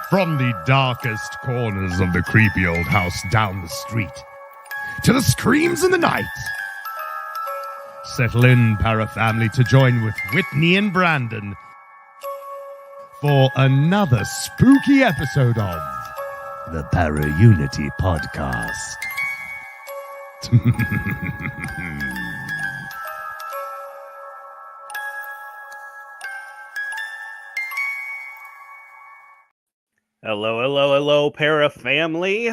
From the darkest corners of the creepy old house down the street to the screams in the night. Settle in, Parafamily, to join with Whitney and Brandon for another spooky episode of the Para-Unity Podcast. Hello, Para family.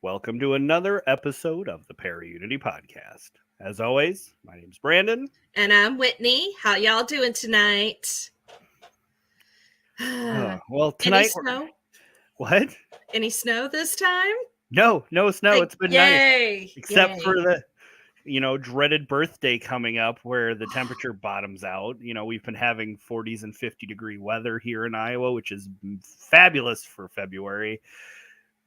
Welcome to another episode of the Para-Unity Podcast. As always, my name's Brandon. And I'm Whitney. How y'all doing tonight? Well, tonight... Any snow? What? Any snow this time? No snow. It's been nice. Except Yay. for the, dreaded birthday coming up where the temperature bottoms out. We've been having 40s and 50-degree weather here in Iowa, which is fabulous for February.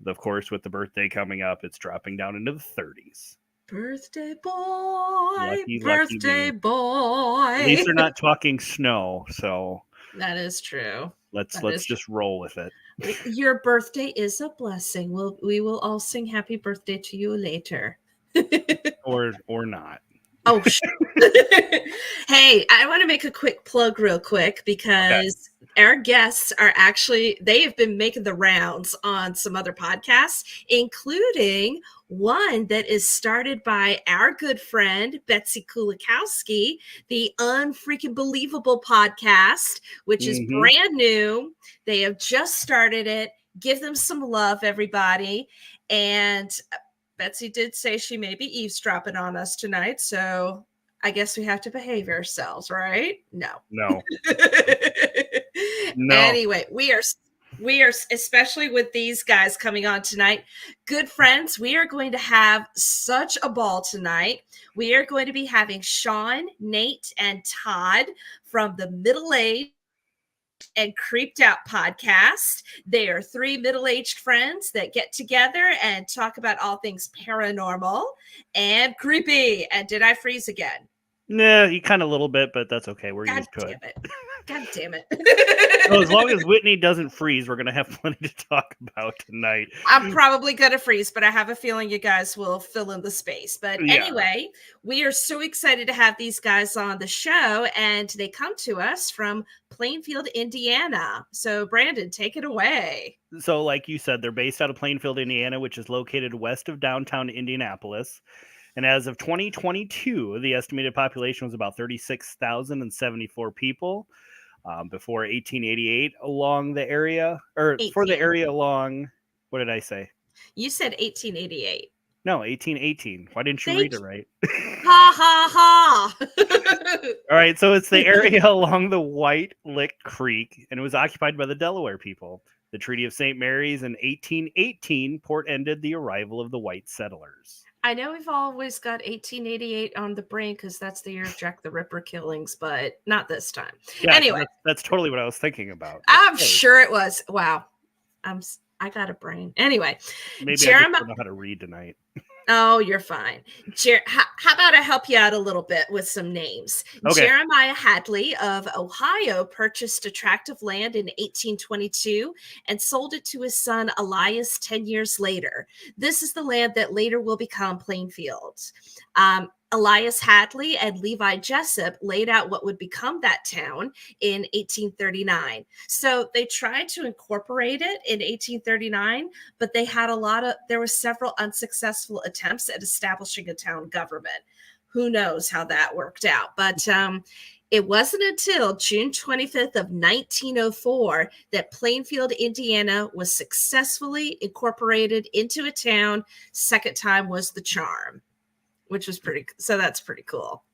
Of course, with the birthday coming up, it's dropping down into the 30s. Birthday boy. Lucky Birthday boy. At least they're not talking snow, so that is true. Let's just roll with it. Your birthday is a blessing. We will all sing happy birthday to you later. or not. Oh, hey, I want to make a quick plug real quick because our guests are they have been making the rounds on some other podcasts, including one that is started by our good friend, Betsy Kulikowski, the Unfreaking Believable podcast, which is brand new. They have just started it. Give them some love, everybody. And Betsy did say she may be eavesdropping on us tonight, so I guess we have to behave ourselves, right? No. No. Anyway, we are, especially with these guys coming on tonight, good friends, we are going to have such a ball tonight. We are going to be having Sean, Nate, and Todd from the Middle Age and Creeped Out podcast. They are three middle-aged friends that get together and talk about all things paranormal and creepy. And did I freeze again? Nah, you kind of a little bit, but that's okay. We're used to it. God damn it. So as long as Whitney doesn't freeze, we're going to have plenty to talk about tonight. I'm probably going to freeze, but I have a feeling you guys will fill in the space. But anyway, we are so excited to have these guys on the show, and they come to us from Plainfield, Indiana. So Brandon, take it away. So like you said, they're based out of Plainfield, Indiana, which is located west of downtown Indianapolis. And as of 2022, the estimated population was about 36,074 people. Before 1888 along the area, or 18. For the area along, what did I say? You said 1888. No, 1818. Why didn't you read it right? Ha, ha, ha. All right, so it's the area along the White Lick Creek, and it was occupied by the Delaware people. The Treaty of St. Mary's in 1818 portended the arrival of the white settlers. I know we've always got 1888 on the brain because that's the year of Jack the Ripper killings, but not this time. Yeah, anyway, that's totally what I was thinking about. I'm sure it was. Wow, I got a brain. Anyway, maybe I just don't know how to read tonight. Oh, you're fine. How about I help you out a little bit with some names? Okay. Jeremiah Hadley of Ohio purchased a tract of land in 1822 and sold it to his son Elias 10 years later. This is the land that later will become Plainfield. Elias Hadley and Levi Jessup laid out what would become that town in 1839. So they tried to incorporate it in 1839, but they had there were several unsuccessful attempts at establishing a town government. Who knows how that worked out? But it wasn't until June 25th of 1904 that Plainfield, Indiana was successfully incorporated into a town. Second time was the charm. Which was that's pretty cool.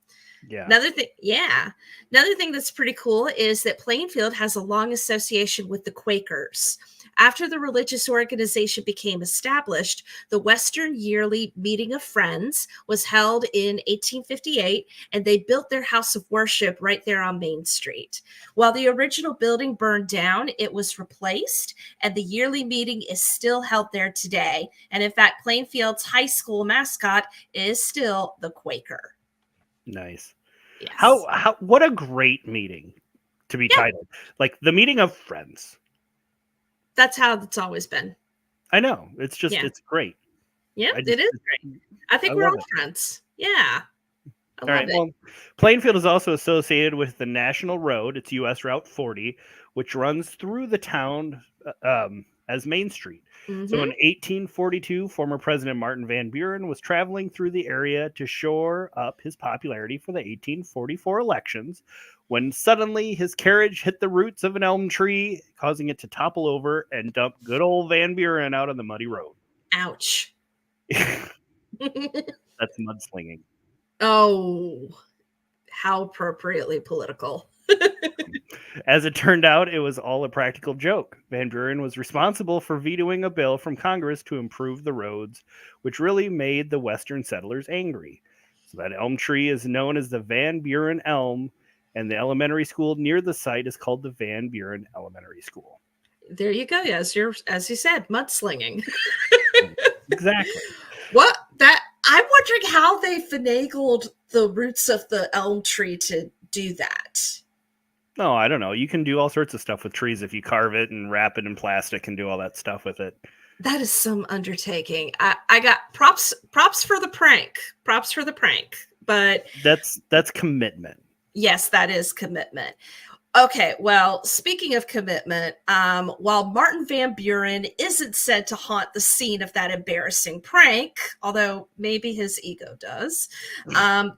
Yeah. Another thing that's pretty cool is that Plainfield has a long association with the Quakers. After the religious organization became established, the Western Yearly Meeting of Friends was held in 1858, and they built their house of worship right there on Main Street. While the original building burned down, it was replaced, and the yearly meeting is still held there today. And in fact, Plainfield's high school mascot is still the Quaker. Nice. Yes. How what a great meeting to be titled. Like the meeting of friends. That's how it's always been. I know. It's just, it's great. Yeah, it is great. I think we're all friends. Yeah. All right. Well, Plainfield is also associated with the National Road. It's U.S. Route 40, which runs through the town as Main Street. Mm-hmm. So in 1842, former President Martin Van Buren was traveling through the area to shore up his popularity for the 1844 elections, when suddenly his carriage hit the roots of an elm tree, causing it to topple over and dump good old Van Buren out on the muddy road. Ouch. That's mudslinging. Oh, how appropriately political. As it turned out, it was all a practical joke. Van Buren was responsible for vetoing a bill from Congress to improve the roads, which really made the Western settlers angry. So that elm tree is known as the Van Buren elm, and the elementary school near the site is called the Van Buren Elementary School. There you go. Yes, as you said, mudslinging. Exactly. I'm wondering how they finagled the roots of the elm tree to do that. No, I don't know. You can do all sorts of stuff with trees if you carve it and wrap it in plastic and do all that stuff with it. That is some undertaking. I got props for the prank. Props for the prank. But that's commitment. Yes, that is commitment. Okay, well, speaking of commitment, while Martin Van Buren isn't said to haunt the scene of that embarrassing prank, although maybe his ego does,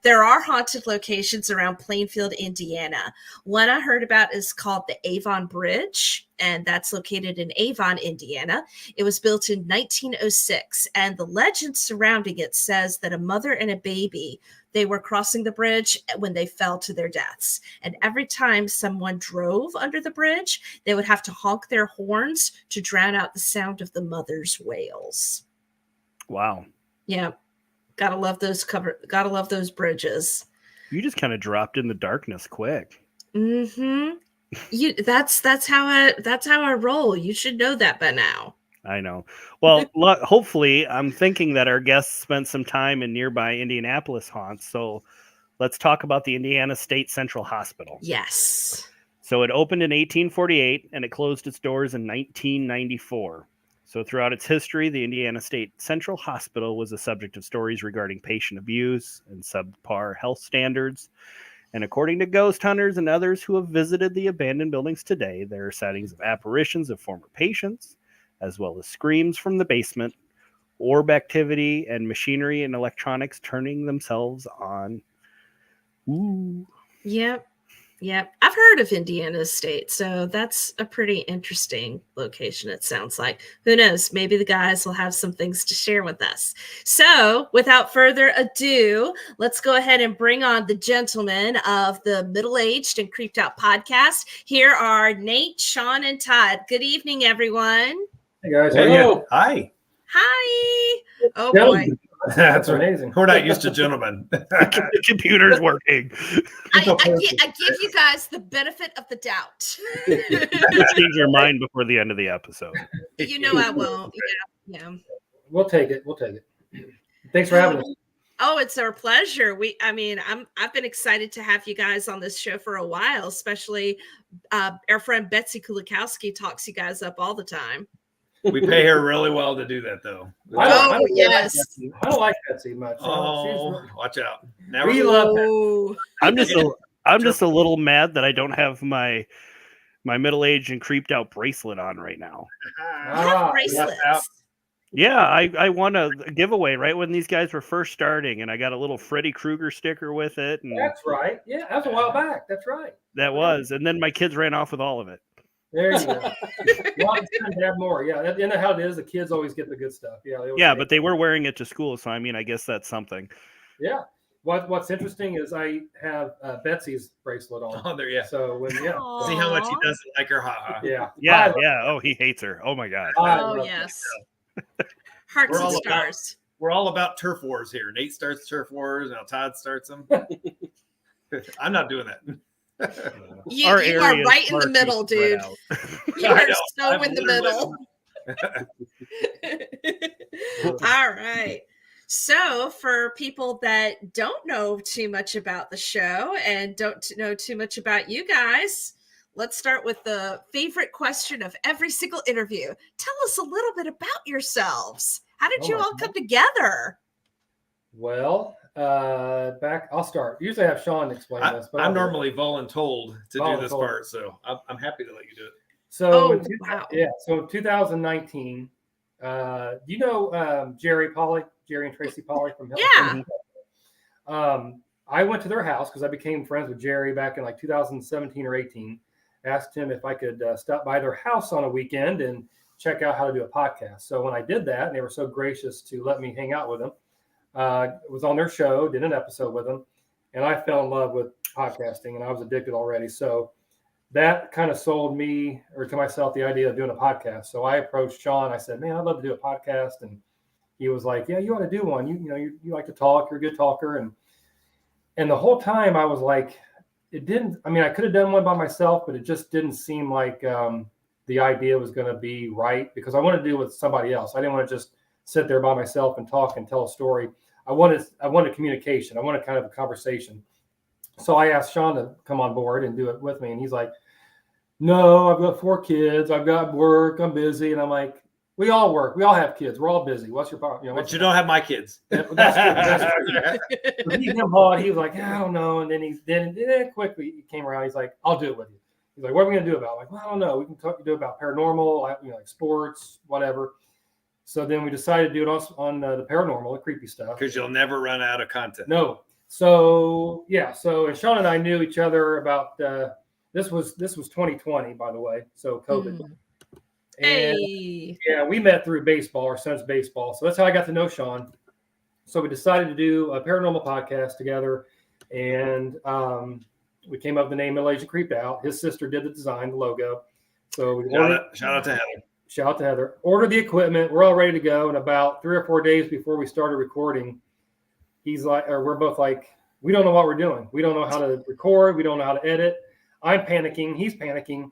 there are haunted locations around Plainfield, Indiana. One I heard about is called the Avon Bridge, and that's located in Avon, Indiana. It was built in 1906, and the legend surrounding it says that a mother and a baby, they were crossing the bridge when they fell to their deaths. And every time someone drove under the bridge, they would have to honk their horns to drown out the sound of the mother's wails. Wow. Yeah. Gotta love those bridges. You just kind of dropped in the darkness quick. Mm-hmm. That's how I roll. You should know that by now. I know. Well, hopefully, I'm thinking that our guests spent some time in nearby Indianapolis haunts. So let's talk about the Indiana State Central Hospital. Yes. So it opened in 1848 and it closed its doors in 1994. So throughout its history, the Indiana State Central Hospital was the subject of stories regarding patient abuse and subpar health standards. And according to ghost hunters and others who have visited the abandoned buildings today, there are sightings of apparitions of former patients, as well as screams from the basement, orb activity, and machinery and electronics turning themselves on. Ooh. Yep. I've heard of Indiana State, so that's a pretty interesting location, it sounds like. Who knows? Maybe the guys will have some things to share with us. So without further ado, let's go ahead and bring on the gentlemen of the Middle-Aged and Creeped Out podcast. Here are Nate, Sean, and Todd. Good evening, everyone. Hey guys. Hello. Hi. Hi. Oh boy. That's amazing. We're not used to gentlemen. The computer's working. I give you guys the benefit of the doubt. Change your mind before the end of the episode. You know I won't. Yeah. We'll take it. Thanks for having us. Oh, it's our pleasure. I've been excited to have you guys on this show for a while, especially our friend Betsy Kulikowski talks you guys up all the time. We pay her really well to do that, though. Yes. I don't like Betsy much. Watch out. Now we love Betsy. I'm just a little mad that I don't have my middle-aged and creeped out bracelet on right now. Bracelets. Yeah, I won a giveaway right when these guys were first starting, and I got a little Freddy Krueger sticker with it. And that's right. Yeah, that was a while back. That's right. That was, and then my kids ran off with all of it. There you go. Well, it's time to have more. Yeah, you know how it is. The kids always get the good stuff. Yeah, but they were wearing it to school, so I guess that's something. Yeah. What's interesting is I have Betsy's bracelet on. Oh, there, yeah. So see how much he doesn't like her. Yeah. Oh, he hates her. Oh my God. Oh yes. Hearts and stars. We're all about turf wars here. Nate starts turf wars. Now Todd starts them. I'm not doing that. You are right in the middle, dude. You are so in the middle. All right. So for people that don't know too much about the show and don't know too much about you guys, let's start with the favorite question of every single interview. Tell us a little bit about yourselves. How did Oh you my all come together? Well, I'll start. Usually I have Sean explain this, but I'm I'll do it. normally voluntold to do this Voluntold. part, so I'm happy to let you do it. So, Wow. so in 2019, you know Jerry and Tracy Polly from Yeah. I went to their house because I became friends with Jerry back in like 2017 or 18. Asked him if I could stop by their house on a weekend and check out how to do a podcast. So when I did that, and they were so gracious to let me hang out with them, was on their show, did an episode with them, and I fell in love with podcasting, and I was addicted already. So that kind of sold me or to myself the idea of doing a podcast. So I approached Sean. I said, "Man, I'd love to do a podcast," and he was like, "Yeah, you ought to do one. You like to talk. You're a good talker." And the whole time I was like, it didn't. I mean, I could have done one by myself, but it just didn't seem like the idea was going to be right because I wanted to do it with somebody else. I didn't want to just sit there by myself and talk and tell a story. I wanted communication. I wanted kind of a conversation. So I asked Sean to come on board and do it with me, and he's like, "No, I've got 4 kids. I've got work. I'm busy." And I'm like, "We all work. We all have kids. We're all busy. What's your problem?" But you don't have my kids. That's true. That's true. So he was like, "Yeah, I don't know." And then quickly he came around. He's like, "I'll do it with you." He's like, "What are we gonna do about it?" I'm like, "Well, I don't know. We can do about paranormal, like sports, whatever." So then we decided to do it on the paranormal, the creepy stuff. Because you'll never run out of content. No. So yeah. So and Sean and I knew each other about this was 2020, by the way. So COVID. And Hey. yeah, we met through baseball, our son's baseball. So that's how I got to know Sean. So we decided to do a paranormal podcast together. And we came up with the name Middle Aged Creeped Out. His sister did the design, the logo. So we Shout out to Heather. Shout out to Heather. Ordered the equipment. We're all ready to go. And about 3 or 4 days before we started recording, we're both like, we don't know what we're doing. We don't know how to record. We don't know how to edit. I'm panicking. He's panicking.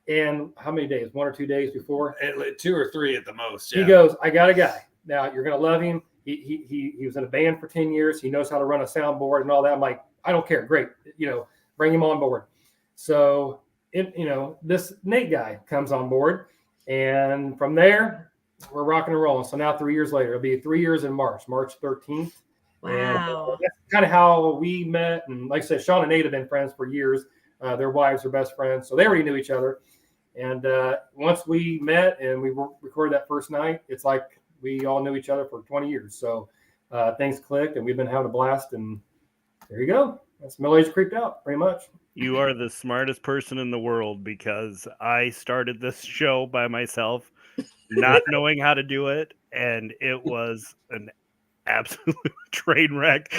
And how many days? 1 or 2 days before? 2 or 3 at the most. Yeah. He goes, "I got a guy. Now you're going to love him. He was in a band for 10 years. He knows how to run a soundboard and all that." I'm like, "I don't care. Great. Bring him on board." So this Nate guy comes on board. And from there, we're rocking and rolling. So now 3 years later, it'll be 3 years in March 13th. Wow. And that's kind of how we met. And like I said, Sean and Nate have been friends for years. Their wives are best friends. So they already knew each other. And once we met and we recorded that first night, it's like we all knew each other for 20 years. So things clicked and we've been having a blast. And there you go. That's Middle Aged Creeped Out, pretty much. You are the smartest person in the world because I started this show by myself, not knowing how to do it, and it was an absolute train wreck.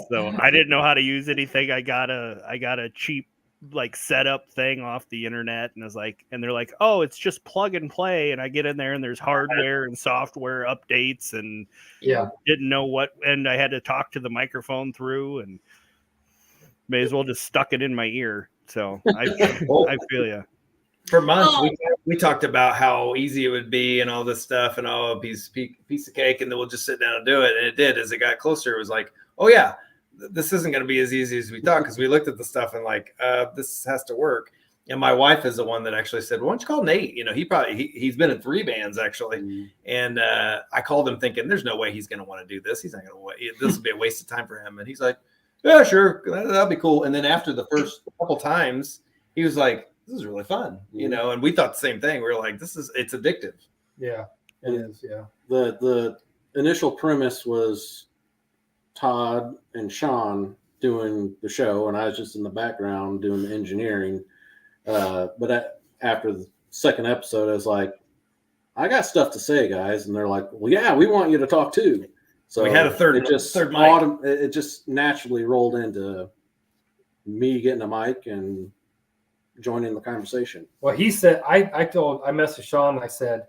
So I didn't know how to use anything. I got a cheap setup thing off the internet, and they're like, "Oh, it's just plug and play." And I get in there and there's hardware and software updates, and didn't know what, and I had to talk to the microphone through, and may as well just stuck it in my ear. So I feel you. For months, we talked about how easy it would be and all this stuff and a piece of cake, and then we'll just sit down and do it. And it did. As it got closer, it was like, oh yeah, this isn't going to be as easy as we thought, because we looked at the stuff and this has to work. And my wife is the one that actually said, "Why don't you call Nate? He's been in 3 bands actually." Mm-hmm. And I called him thinking, "There's no way he's going to want to do this. He's not going to wait. This will be a waste of time for him." And he's like, "Yeah, sure, that'll be cool." And then after the first couple times, he was like, "This is really fun," And we thought the same thing. We were like, it's addictive. Yeah, it is. Yeah. The initial premise was Todd and Sean doing the show, and I was just in the background doing the engineering. But after the second episode, I was like, "I got stuff to say, guys," and they're like, "Well, yeah, we want you to talk too." So we had a third mic. It just naturally rolled into me getting a mic and joining the conversation. Well, he said, I messaged Sean and I said,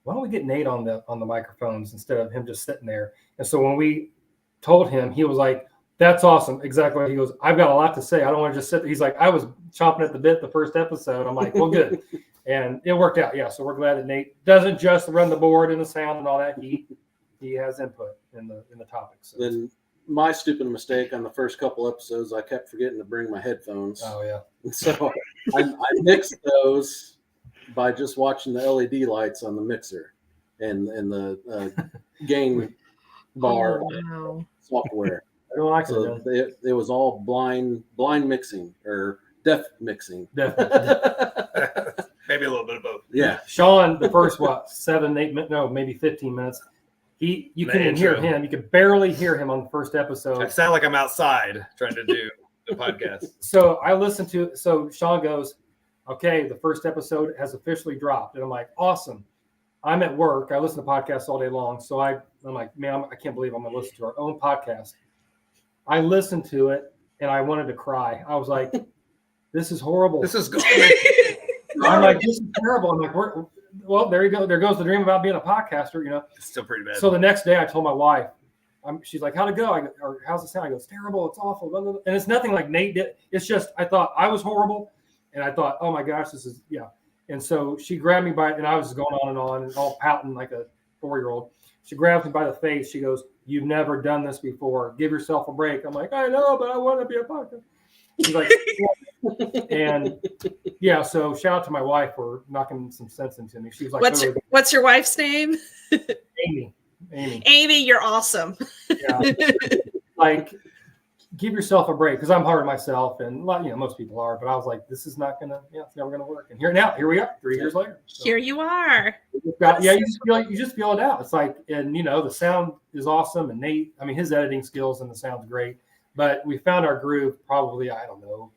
"Why don't we get Nate on the microphones instead of him just sitting there?" And so when we told him, he was like, "That's awesome." Exactly. He goes, "I've got a lot to say. I don't want to just sit there." He's like, "I was chomping at the bit the first episode." I'm like, "Well, good." And it worked out. Yeah. So we're glad that Nate doesn't just run the board and the sound and all that. He has input in the topics. So. Then my stupid mistake on the first couple episodes, I kept forgetting to bring my headphones. Oh yeah. So I mixed those by just watching the LED lights on the mixer and the gain bar Wow. software. I don't like So it was all blind mixing or deaf mixing. Definitely. Maybe a little bit of both. Yeah. Sean, the first 7, 8 minutes, no, maybe 15 minutes. You The couldn't hear intro. him. You could barely hear him on the first I episode. sound like I'm outside trying to do the podcast. So I listened to. So Sean goes, "Okay, the first episode has officially dropped," and I'm like, "Awesome." I'm at work. I listen to podcasts all day long, so I'm like, "Man, I can't believe I'm going to listen to our own podcast." I listened to it and I wanted to cry. I was like, "This is horrible." This is good. I'm like, "This is terrible." I'm like, "Well, there you go. There goes the dream about being a podcaster," you know. It's still pretty bad. So the next day, I told my wife, she's like, "How'd it go?" Or how's it sound? I go, "It's terrible. It's awful." Blah, blah, blah. And it's nothing like Nate did. It's just I thought I was horrible, and I thought, "Oh my gosh, this is yeah." And so she grabbed me by, and I was just going on and all pouting like a 4-year-old. She grabs me by the face. She goes, "You've never done this before. Give yourself a break." I'm like, "I know, but I want to be a podcast." She's like, and yeah. So shout out to my wife for knocking some sense into me. She was like, What's your wife's name? Amy. Amy, you're awesome. Yeah. Like, give yourself a break, because I'm hard on myself, and most people are. But I was like, this is not gonna, it's never gonna work. And here we are, 3 years later. So Here you are. you just feel it out. It's like, and the sound is awesome, and Nate, I mean, his editing skills and the sound's great. But we found our groove probably, I don't know,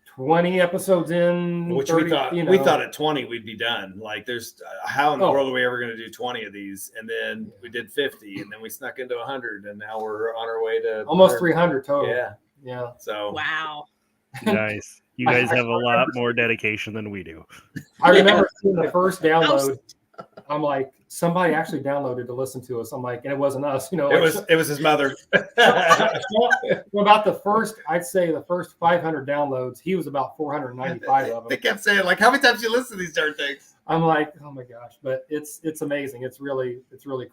20 episodes in, which 30, we thought at 20 we'd be done. Like, there's how in the world are we ever going to do 20 of these? And then we did 50, and then we snuck into 100, and now we're on our way to almost 300 total. Yeah. So Wow. Nice. You guys have a lot more dedication than we do. I remember seeing the first download. I'm like, somebody actually downloaded to listen to us. I'm like, and it wasn't us. it was his mother. About the first 500 downloads, he was about 495 of them. They kept saying, like, how many times do you listen to these darn things? I'm like, oh my gosh, but it's amazing. It's really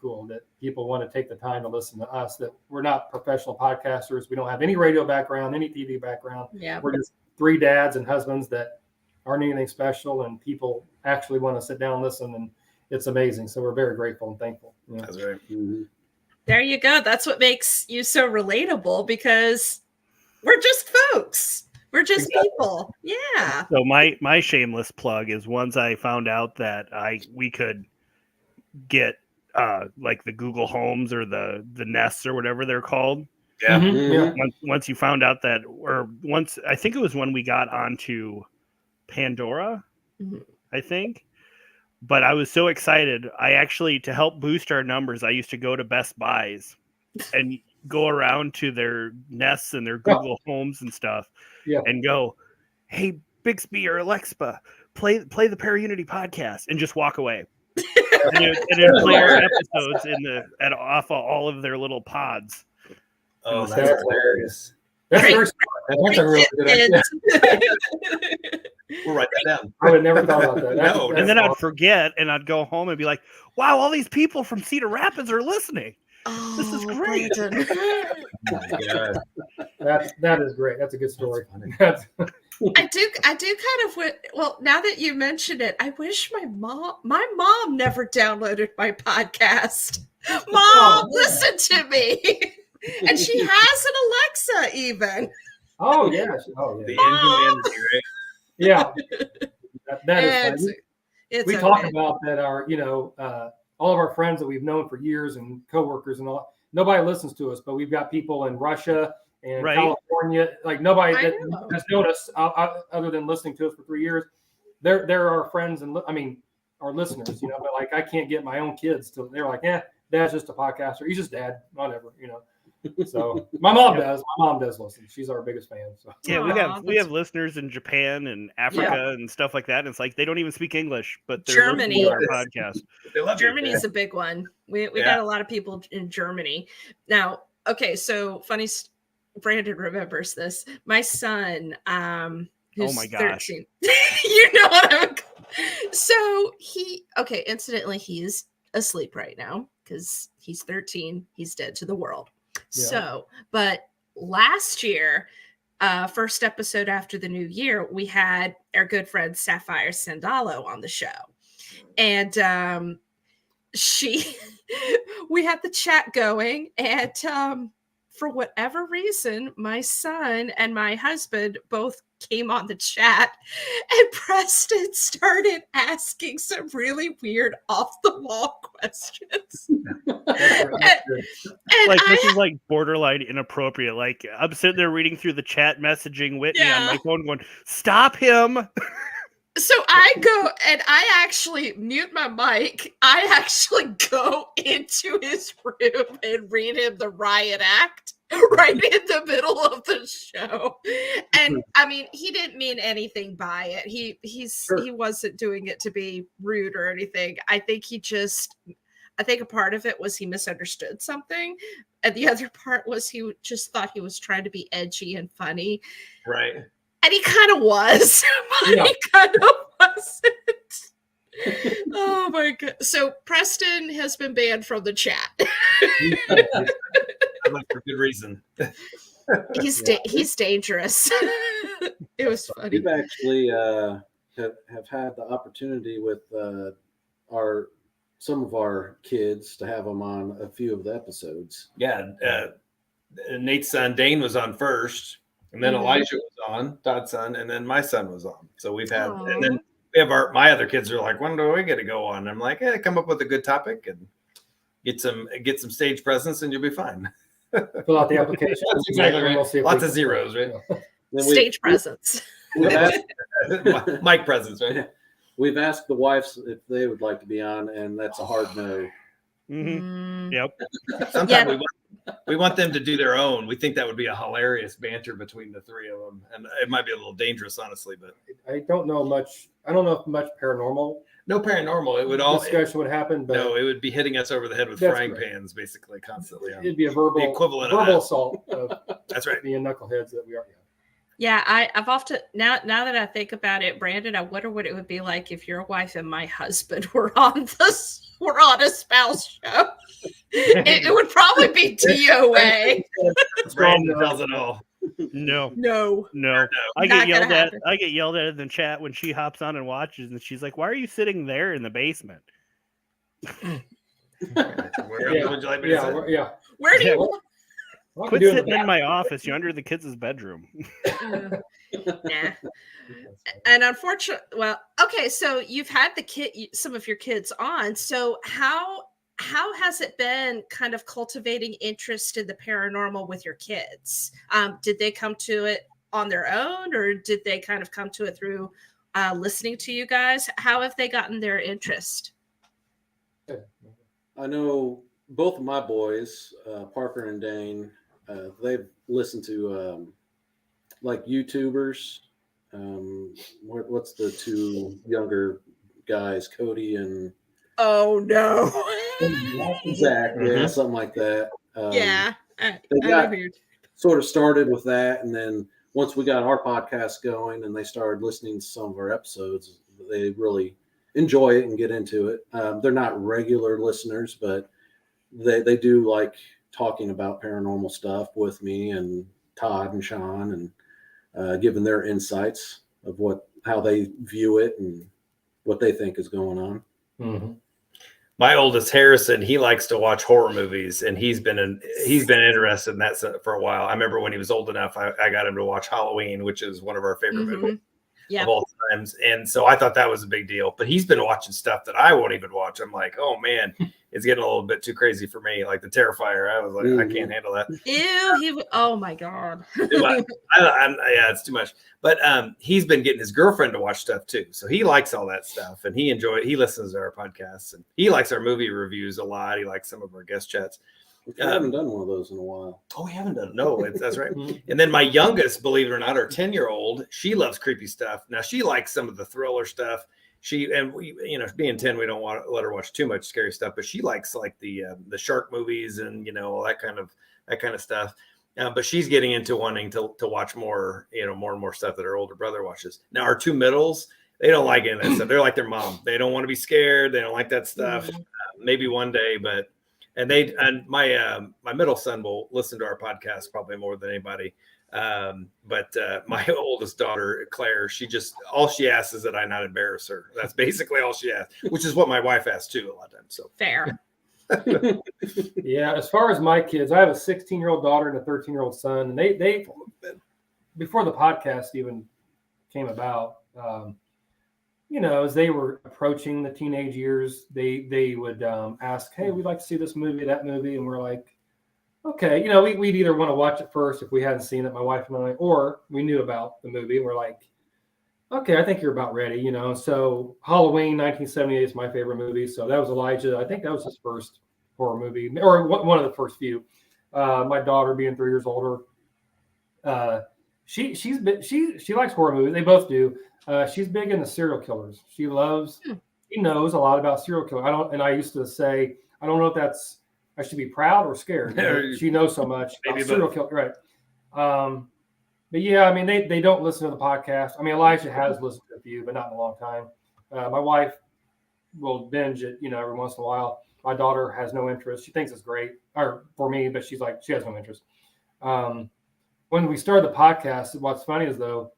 cool that people want to take the time to listen to us, that we're not professional podcasters. We don't have any radio background, any TV background. Yeah. We're just 3 dads and husbands that aren't anything special, and people actually want to sit down and listen, and it's amazing. So we're very grateful and thankful. That's right. Mm-hmm. There you go. That's what makes you so relatable, because we're just folks. We're just people. Yeah. So my shameless plug is once I found out that we could get like the Google Homes or the Nests or whatever they're called. Yeah. Mm-hmm. Yeah. Once you found out that, or once, I think it was when we got onto Pandora, I think. But I was so excited. I actually, to help boost our numbers, I used to go to Best Buys and go around to their Nests and their Google Homes and stuff, and go, "Hey, Bixby or Alexa, play the Para-Unity podcast," and just walk away. and it play our episodes off of all of their little pods. Oh, that's hilarious. That's a really good idea. We'll write that down. I would have never thought about that. No, and then I'd forget, and I'd go home and be like, "Wow, all these people from Cedar Rapids are listening. This is great." That is great. That's a good story. I do kind of well, now that you mention it, I wish my mom never downloaded my podcast. Mom, listen to me. And she has an Alexa even. Oh yeah. The ingenuity, right? Yeah. That is fun. We talk okay. about that all of our friends that we've known for years and coworkers and all, nobody listens to us, but we've got people in Russia and California, like nobody that has known us other than listening to us for 3 years. They're our friends and our listeners, but like I can't get my own kids to, they're like, Dad's just a podcaster. He's just dad, whatever, So my mom does listen. She's our biggest fan. So yeah, we have listeners in Japan and Africa and stuff like that. And it's like they don't even speak English, but they're listening to our podcast. They love Germany's a big one. We got a lot of people in Germany now. Okay, so funny. Brandon remembers this. My son, who's oh my gosh, 13. You know what I'm. So incidentally, he's asleep right now because he's 13. He's dead to the world. Yeah. So, but last year, first episode after the new year, we had our good friend Sapphire Sandalo on the show. And we had the chat going, and for whatever reason, my son and my husband both came on the chat, and Preston started asking some really weird off the wall questions. Like, this is like borderline inappropriate. Like, I'm sitting there reading through the chat, messaging Whitney on my phone, going, "Stop him!" So I go and I actually mute my mic. I actually go into his room and read him the riot act right in the middle of the show. And I mean, he didn't mean anything by it. He wasn't doing it to be rude or anything. I think a part of it was he misunderstood something. And the other part was he just thought he was trying to be edgy and funny. Right. And he kind of was. Yeah. He kind of wasn't. Oh my god. So Preston has been banned from the chat. For good reason. He's dangerous. It was funny. We've actually have had the opportunity with some of our kids to have them on a few of the episodes. Yeah. Nate's son Dane was on first, and then Elijah was on, Todd's son, and then my son was on. So we've had, and then we have my other kids are like, when do we get to go on? I'm like, come up with a good topic and get some stage presence, and you'll be fine. Fill out the application. That's exactly right. We'll lots of zeros, right? Stage presence. Mic presence, right? We've asked the wives if they would like to be on, and that's a hard no. Mm-hmm. Yep. Sometimes we want them to do their own. We think that would be a hilarious banter between the three of them, and it might be a little dangerous, honestly. But I don't know much. I don't know if much paranormal. No paranormal. It would all discussion would happen. But no, it would be hitting us over the head with frying pans, basically, constantly. It'd be a verbal, the equivalent verbal of that. assault. Of That's right. Being knuckleheads that we are. Yeah, I've often now that I think about it, Brandon, I wonder what it would be like if your wife and my husband were on a spouse show. It would probably be DOA. Brandon tells it all. No. I get yelled at. I get yelled at in the chat when she hops on and watches, and she's like, "Why are you sitting there in the basement?" Where would you like me to sit? Yeah. Where do you? Quit sitting in my office. You're under the kids' bedroom. Nah. And unfortunately, well, okay. So you've had some of your kids on. So how has it been kind of cultivating interest in the paranormal with your kids? Did they come to it on their own, or did they kind of come to it through listening to you guys? How have they gotten their interest? I know both of my boys, Parker and Dane, they've listened to like YouTubers. What's the two younger guys, Cody and Oh no. Zach, yeah, something like that. Yeah. They got sort of started with that, and then once we got our podcast going and they started listening to some of our episodes, they really enjoy it and get into it. They're not regular listeners, but they do like talking about paranormal stuff with me and Todd and Sean, and giving their insights of how they view it and what they think is going on. Mm-hmm. My oldest Harrison, he likes to watch horror movies, and he's been interested in that for a while. I remember when he was old enough, I got him to watch Halloween, which is one of our favorite movies of all times. And so I thought that was a big deal. But he's been watching stuff that I won't even watch. I'm like, oh man, it's getting a little bit too crazy for me. Like the Terrifier, I was like, I can't handle that. Ew, oh my god. Yeah, it's too much. But he's been getting his girlfriend to watch stuff too, so he likes all that stuff, and he listens to our podcasts, and he likes our movie reviews a lot. He likes some of our guest chats. We haven't done one of those in a while. Oh, we haven't done. No, that's right. And then my youngest, believe it or not, our 10-year-old, she loves creepy stuff. Now she likes some of the thriller stuff. Being 10, we don't want to let her watch too much scary stuff, but she likes like the shark movies and all that kind of stuff. But she's getting into wanting to watch more, more and more stuff that her older brother watches. Now our two middles, they don't like any of that stuff. They're like their mom. They don't want to be scared. They don't like that stuff. Maybe one day, but my middle son will listen to our podcast probably more than anybody. But my oldest daughter, Claire, all she asks is that I not embarrass her. That's basically all she asks, which is what my wife asks too a lot of times. So Fair. Yeah, as far as my kids, I have a 16-year-old daughter and a 13-year-old son, and they before the podcast even came about, as they were approaching the teenage years, they would ask, "Hey, we'd like to see this movie, that movie," and we're like, "Okay," we'd either want to watch it first if we hadn't seen it, my wife and I, or we knew about the movie. And we're like, "Okay, I think you're about ready," So Halloween 1978 is my favorite movie. So that was Elijah. I think that was his first horror movie, or one of the first few. My daughter, being 3 years older, she likes horror movies. They both do. She's big into serial killers. She knows a lot about serial killers. I used to say, I don't know if I should be proud or scared. She knows so much about serial killers, right? But yeah, I mean, they don't listen to the podcast. I mean, Elijah has listened to a few, but not in a long time. My wife will binge it, every once in a while. My daughter has no interest. She thinks it's great, or for me, but she's like, she has no interest. When we started the podcast, what's funny is though,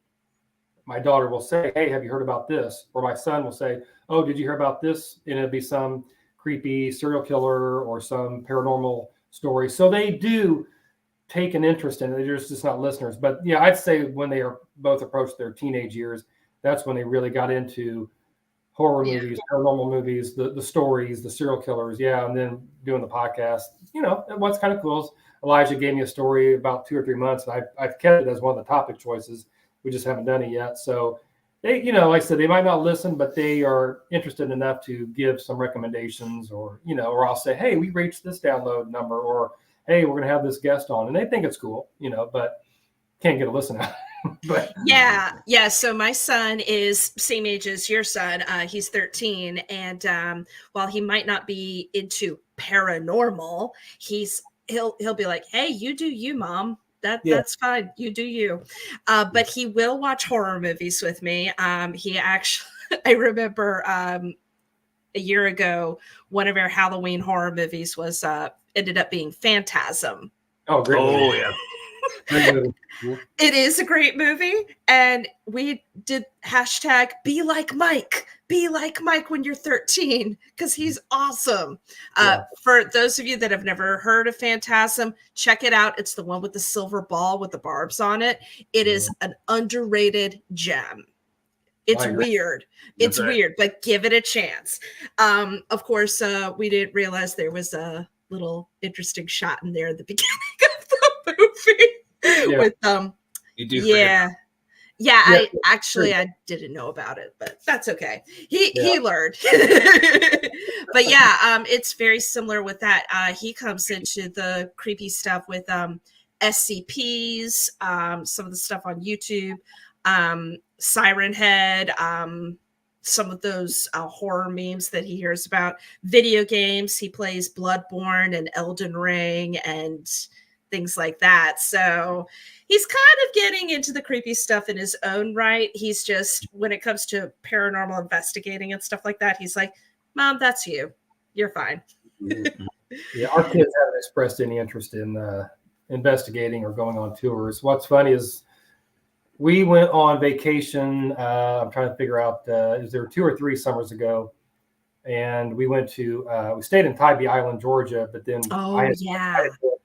my daughter will say, "Hey, have you heard about this?" Or my son will say, "Oh, did you hear about this?" And it'll be some creepy serial killer or some paranormal story. So they do take an interest in it. They're just not listeners. But yeah, I'd say when they are both approached their teenage years, that's when they really got into horror movies, paranormal movies, the stories, the serial killers. Yeah. And then doing the podcast, what's kind of cool is Elijah gave me a story about 2 or 3 months, and I've kept it as one of the topic choices. We just haven't done it yet. So they, like I said, they might not listen, but they are interested enough to give some recommendations, or I'll say, "Hey, we reached this download number," or, "Hey, we're going to have this guest on," and they think it's cool, but can't get a listen out. But yeah. So my son is same age as your son. He's 13, and while he might not be into paranormal, he'll be like, "Hey, you do you, Mom. That's fine. You do you." But he will watch horror movies with me. He actually, I remember a year ago, one of our Halloween horror movies was ended up being Phantasm. Oh, great. Oh, yeah. It is a great movie, and we did hashtag be like Mike when you're 13, because he's awesome. For those of you that have never heard of Phantasm, check it out. It's the one with the silver ball with the barbs on it. It is an underrated gem. It's weird. It's weird, but give it a chance. Of course, we didn't realize there was a little interesting shot in there at the beginning of the movie with You do I didn't know about it, but that's okay. He learned. But yeah, it's very similar with that. He comes into the creepy stuff with SCPs, some of the stuff on YouTube, Siren Head, some of those horror memes that he hears about, video games. He plays Bloodborne and Elden Ring and things like that. So he's kind of getting into the creepy stuff in his own right. He's just, when it comes to paranormal investigating and stuff like that, he's like, "Mom, that's you. You're fine." Yeah, our kids haven't expressed any interest in investigating or going on tours. What's funny is we went on vacation. I'm trying to figure out, is there 2 or 3 summers ago, and we went to, we stayed in Tybee Island, Georgia, but then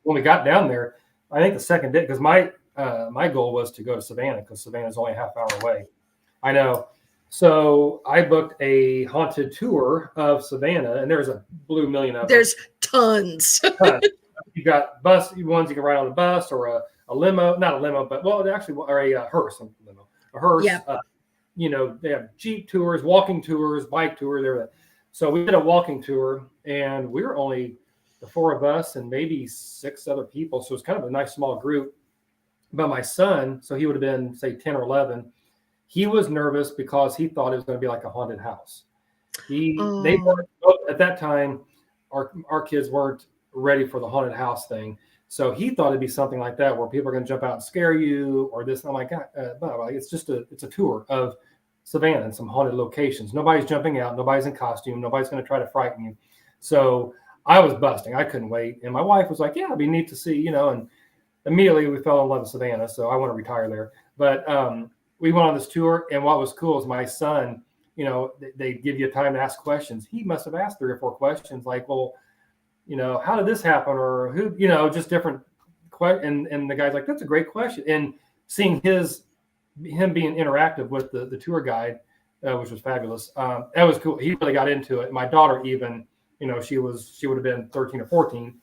when we got down there, I think the second day, because my goal was to go to Savannah, because Savannah is only a half hour away. I know. So I booked a haunted tour of Savannah, and there's a blue million of them. There's tons. You got ones you can ride on a bus, or a limo, not a limo, but a hearse, limo, a hearse. Yeah. They have Jeep tours, walking tours, bike tours, everything. So we did a walking tour, and we were only the 4 of us and maybe 6 other people. So it's kind of a nice small group. But my son, so he would have been, say, 10 or 11, he was nervous because he thought it was going to be like a haunted house. They weren't, at that time, our kids weren't ready for the haunted house thing. So he thought it'd be something like that, where people are going to jump out and scare you, or this. And I'm like, no, it's just it's a tour of Savannah and some haunted locations. Nobody's jumping out. Nobody's in costume. Nobody's going to try to frighten you. So I was busting. I couldn't wait. And my wife was like, "Yeah, it'd be neat to see," and immediately we fell in love with Savannah. So I want to retire there. But we went on this tour, and what was cool is my son, you know, they give you time to ask questions. He must have asked 3 or 4 questions like, well, you know, how did this happen? Or who, you know, just different questions. And the guy's like, that's a great question. And seeing him being interactive with the tour guide, which was fabulous. That was cool. He really got into it. My daughter even, you know, she would have been 13 or 14.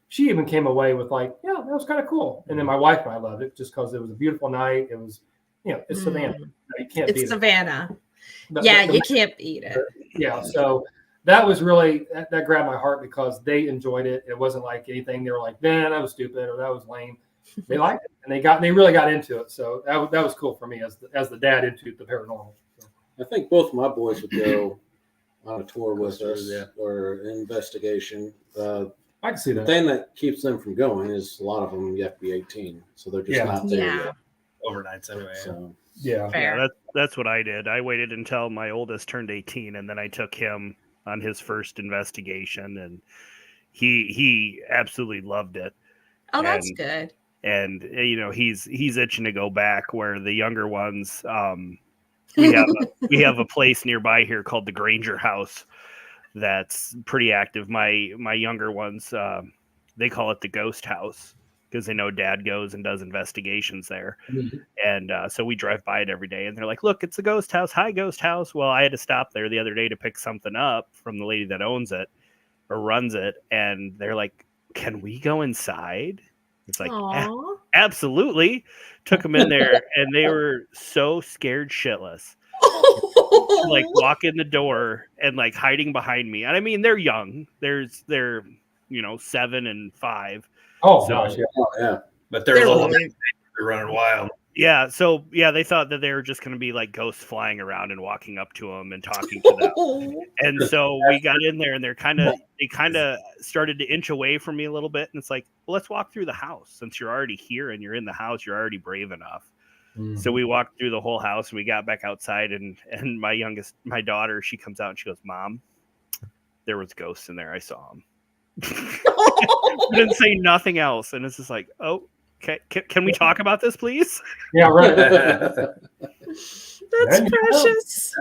She even came away with like, yeah, that was kind of cool. And then my wife and I loved it just because it was a beautiful night. It was, you know, it's Savannah. You can't beat It's Savannah. it. You can't beat it. Yeah. So that was really, that grabbed my heart because they enjoyed it. It wasn't like anything. They were like, man, that was stupid or that was lame. They liked it and they really got into it. So that was cool for me as the dad into the paranormal. So. I think both my boys would go on a tour with us or an investigation. I can see The that. thing that keeps them from going is a lot of them you have to be 18, so they're just not there yet. Overnights anyway. So Yeah. Fair. That's what I did. I waited until my oldest turned 18, and then I took him on his first investigation, and he absolutely loved it. Oh, that's good. And you know, he's itching to go back. Where the younger ones, we have a place nearby here called the Granger House that's pretty active. My younger ones, they call it the Ghost House because they know Dad goes and does investigations there. Mm-hmm. And so we drive by it every day, and they're like, "Look, it's the Ghost House. Hi, Ghost House." Well, I had to stop there the other day to pick something up from the lady that owns it or runs it, and they're like, "Can we go inside?" It's like, Aww. absolutely. Took them in there, and they were so scared shitless. Like walk in the door and like hiding behind me. And I mean, they're young. They're 7 and 5. Oh, So- gosh, yeah. oh yeah, But they're little, they're running wild. Yeah. So yeah, they thought that they were just going to be like ghosts flying around and walking up to them and talking to them. And so we got in there, and they kind of started to inch away from me a little bit. And it's like, well, let's walk through the house. Since you're already here and you're in the house, you're already brave enough. So we walked through the whole house, and we got back outside, and my daughter, she comes out and she goes, "Mom, there was ghosts in there. I saw them." Didn't say nothing else. And it's just like, oh, okay. Can we talk about this, please? Yeah, right. That's There you go. precious.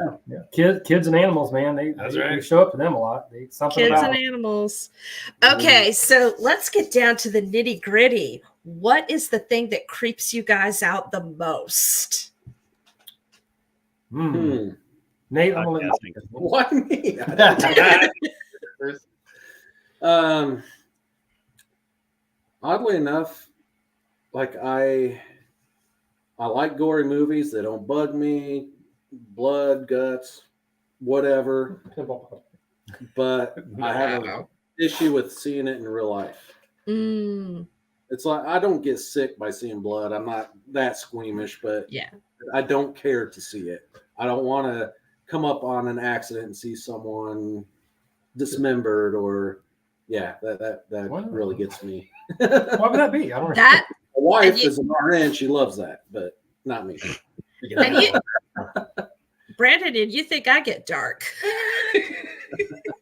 Yeah. Kids and animals, man. They show up to them a lot. Something Kids about and it. animals. Okay, so let's get down to the nitty gritty. What is the thing that creeps you guys out the most? Nate, I'm gonna let you. why me? Oddly enough, like I like gory movies. They don't bug me. Blood, guts, whatever. But I have an issue with seeing it in real life. It's like I don't get sick by seeing blood. I'm not that squeamish, but Yeah. I don't care to see it. I don't want to come up on an accident and see someone dismembered or that What? really gets me. What would that be? I don't know. That My wife you- is an RN. She loves that, but not me. and you, Brandon, and you think I get dark?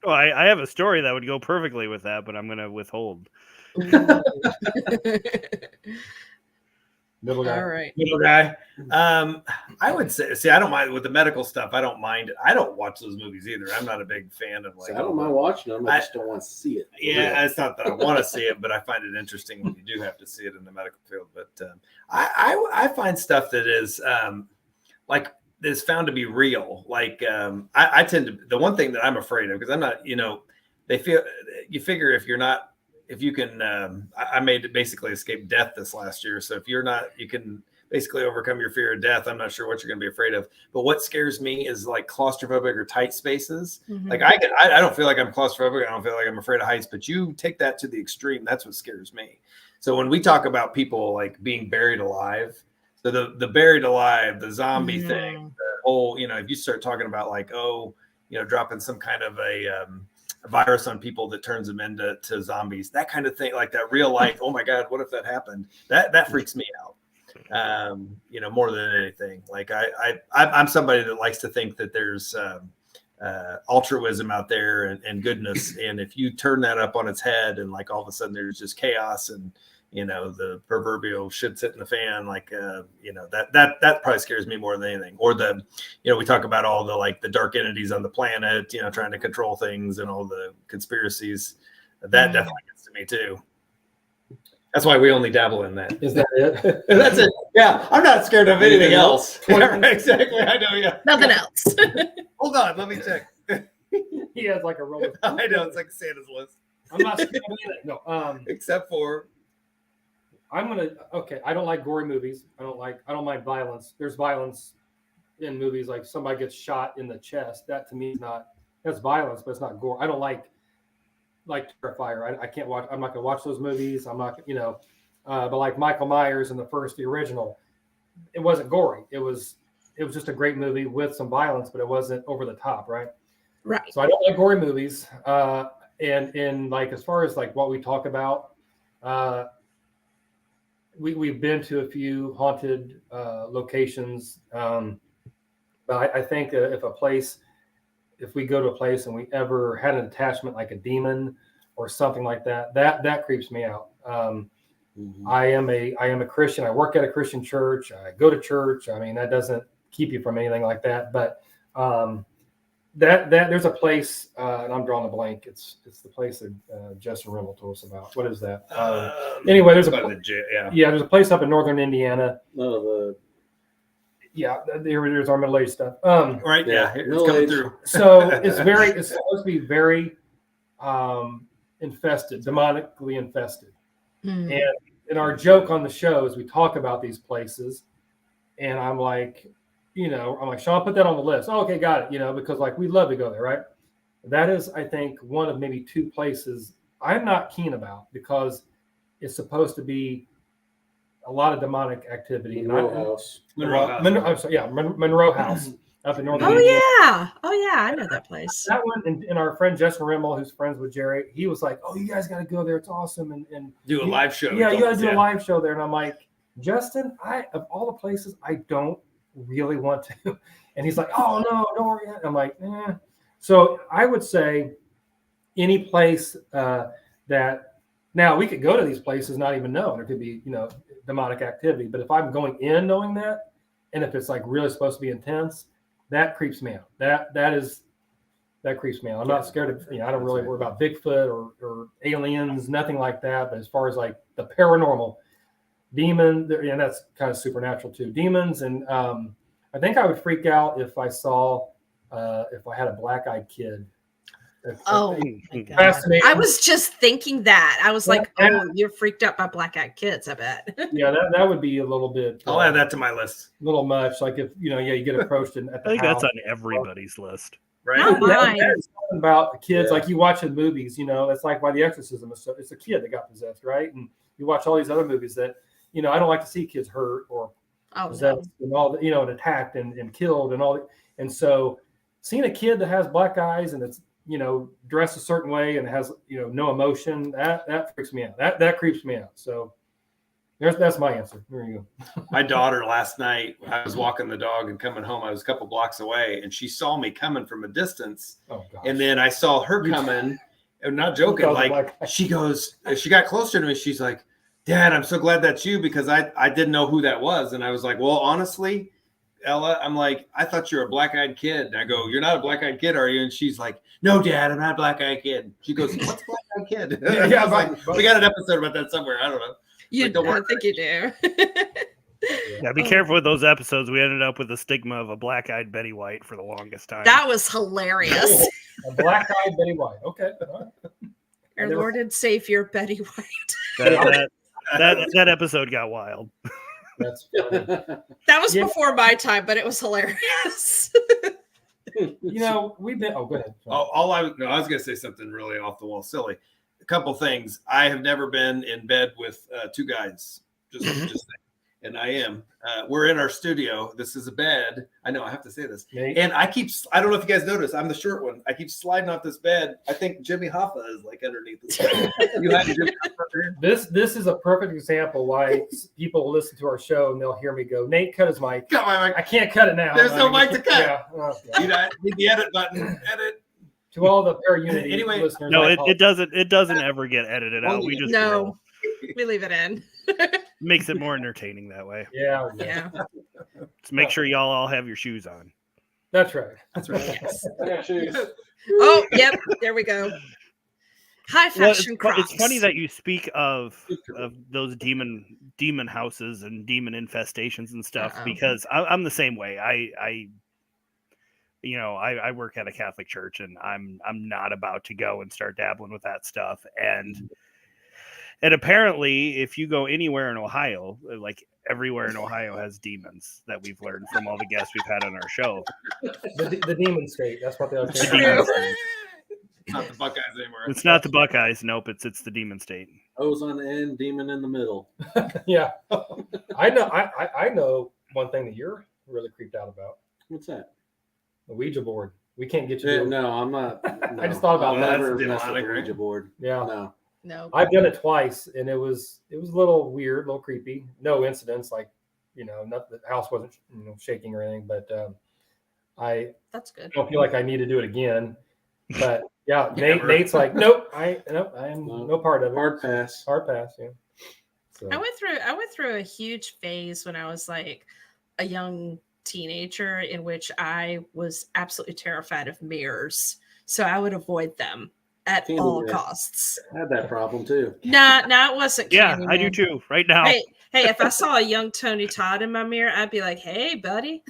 Well, I have a story that would go perfectly with that, but I'm going to withhold. Middle guy. All right. Little guy. I would say, see, I don't mind with the medical stuff. I don't mind it. I don't watch those movies either. I'm not a big fan of So I don't mind watching them. I just don't want to see it. Yeah, it's not that I want to see it, but I find it interesting when you do have to see it in the medical field. But I find stuff that is like is found to be real. Like I tend to, the one thing that I'm afraid of, because I'm not, you figure if you're not, if you can, I made basically escape death this last year. So if you're not, you can basically overcome your fear of death. I'm not sure what you're going to be afraid of. But what scares me is like claustrophobic or tight spaces. Mhm. Like I don't feel like I'm claustrophobic. I don't feel like I'm afraid of heights. But you take that to the extreme. That's what scares me. So when we talk about people like being buried alive, so the buried alive, the zombie thing, the whole, if you start talking about like, dropping some kind of a virus on people that turns them into zombies, that kind of thing, like that real life. Oh my God, what if that happened? That freaks me out. More than anything. Like I'm somebody that likes to think that there's altruism out there and goodness. And if you turn that up on its head and like all of a sudden there's just chaos and the proverbial shit's hitting the fan, like that probably scares me more than anything. Or we talk about all the dark entities on the planet, trying to control things and all the conspiracies. That definitely gets to me too. That's why we only dabble in that. Is that it? That's it. Yeah, I'm not scared of anything else. Exactly. I know. Yeah. Nothing else. Hold on, let me check. He has like a roller. I know, it's like Santa's list. I'm not scared of anything. No. Except for I don't like gory movies. I don't like violence. There's violence in movies, like somebody gets shot in the chest. That to me is that's violence, but it's not gore. I don't like Terrifier. I can't watch. I'm not gonna watch those movies. I'm not, but like Michael Myers in the original, it wasn't gory. It was just a great movie with some violence, but it wasn't over the top, right? Right. So I don't like gory movies. And like as far as like what we talk about, we've been to a few haunted locations, but I think if we go to a place and we ever had an attachment like a demon or something like that creeps me out. I am a Christian. I work at a Christian church. I go to church. I mean, that doesn't keep you from anything like that. But that there's a place, and I'm drawing a blank. It's the place that Justin Rimmel told us about. What is that? Anyway, there's a place up in northern Indiana. There's our middle age stuff. Right, it's coming through. So it's supposed to be very infested, demonically infested. And in our joke on the show is we talk about these places, and I'm like, Sean, put that on the list. Oh, okay, got it. Because like we love to go there, right? That is, I think, one of maybe two places I'm not keen about because it's supposed to be a lot of demonic activity. Monroe House. Monroe House up in northern. Oh yeah, I know that place. That one, and our friend Justin Rimmel, who's friends with Jerry, he was like, "Oh, you guys got to go there. It's awesome." And do a live show. Yeah, you got to do a live show there. And I'm like, Justin, of all the places, I don't really want to. And he's like, "Oh no, don't worry." I'm like, eh. So I would say any place that now we could go to these places, not even know there could be demonic activity. But if I'm going in knowing that, and if it's like really supposed to be intense, that creeps me out. That creeps me out. I'm not scared of, I don't really worry about Bigfoot or aliens, nothing like that. But as far as like the paranormal, demon, and that's kind of supernatural too. Demons, and I think I would freak out if I had a black-eyed kid. Oh, my God. I was just thinking that. I was like, "Oh, you're freaked out by black-eyed kids." I bet. Yeah, that would be a little bit. I'll add that to my list. A little much. Like if you get approached at the I think house, that's on everybody's list, right? Not mine. That's something about the kids. Like you watch in movies, that's like by The Exorcism. It's a kid that got possessed, right? And you watch all these other movies that I don't like to see kids hurt or possessed and all and attacked and killed and all. And so seeing a kid that has black eyes and it's dressed a certain way and has, no emotion, that freaks me out. That creeps me out. So that's my answer. There you go. My daughter last night, I was walking the dog and coming home. I was a couple blocks away and she saw me coming from a distance. Oh, gosh. And then I saw her coming. I'm not joking. Like she got closer to me. She's like, "Dad, I'm so glad that's you," because I didn't know who that was. And I was like, "Well, honestly, Ella," I'm like, "I thought you were a black-eyed kid." And I go, "You're not a black-eyed kid, are you?" And she's like, "No, Dad, I'm not a black-eyed kid." She goes, "What's a black-eyed kid?" I was like, we got an episode about that somewhere. I don't know. I think you do. Yeah, be careful with those episodes. We ended up with the stigma of a black-eyed Betty White for the longest time. That was hilarious. A black-eyed Betty White. Okay. Our Lord and Savior Betty White. That episode got wild. That's funny. That was before my time, but it was hilarious. We've been. Oh, go ahead. I was going to say something really off the wall, silly. A couple things. I have never been in bed with two guys. Just saying. And I am. We're in our studio. This is a bed. I know I have to say this. And I don't know if you guys noticed, I'm the short one. I keep sliding off this bed. I think Jimmy Hoffa is like underneath this bed. This is a perfect example why people listen to our show and they'll hear me go, "Nate, cut his mic." Cut my mic. I can't cut it now. There's no mic to cut. Yeah. You need the edit button. Edit. To all the Para Unity listeners. No, it doesn't ever get edited out. We just no. We leave it in. Makes it more entertaining that way. Yeah, Yeah. So make sure y'all all have your shoes on. that's right. That's right. Yes. Yeah, shoes. Oh, yep. There we go. High Well, fashion Crocs. it's funny that you speak of those demon houses and demon infestations and stuff Uh-oh. because I'm the same way. I work at a Catholic church and I'm not about to go and start dabbling with that stuff. And apparently if you go anywhere in Ohio, like everywhere in Ohio has demons that we've learned from all the guests we've had on our show. The demon state. That's what they The are. demon True. Not the Buckeyes anymore. It's not the Buckeyes. Nope. It's the demon state. O's on the end, demon in the middle. Yeah, I know. I know one thing that you're really creeped out about: What's that? the Ouija board. We can't get you. to do it. No, I'm not. No. I just thought about I'll that. never That's mess with demonic, the right? Ouija board. Yeah, No. No. I've done it twice, and it was a little weird, a little creepy. No incidents, like not the house wasn't shaking or anything, but I That's good. don't feel like I need to do it again. But yeah, Never. Nate's like, nope, I'm no part of it. Hard pass. Hard pass, yeah. So, I went through a huge phase when I was like a young teenager in which I was absolutely terrified of mirrors. So I would avoid them at Candy all Man. costs. I had that problem too. Nah, it wasn't. Yeah, I do Candyman. too. Right now. Hey, if I saw a young Tony Todd in my mirror, I'd be like, "Hey, buddy."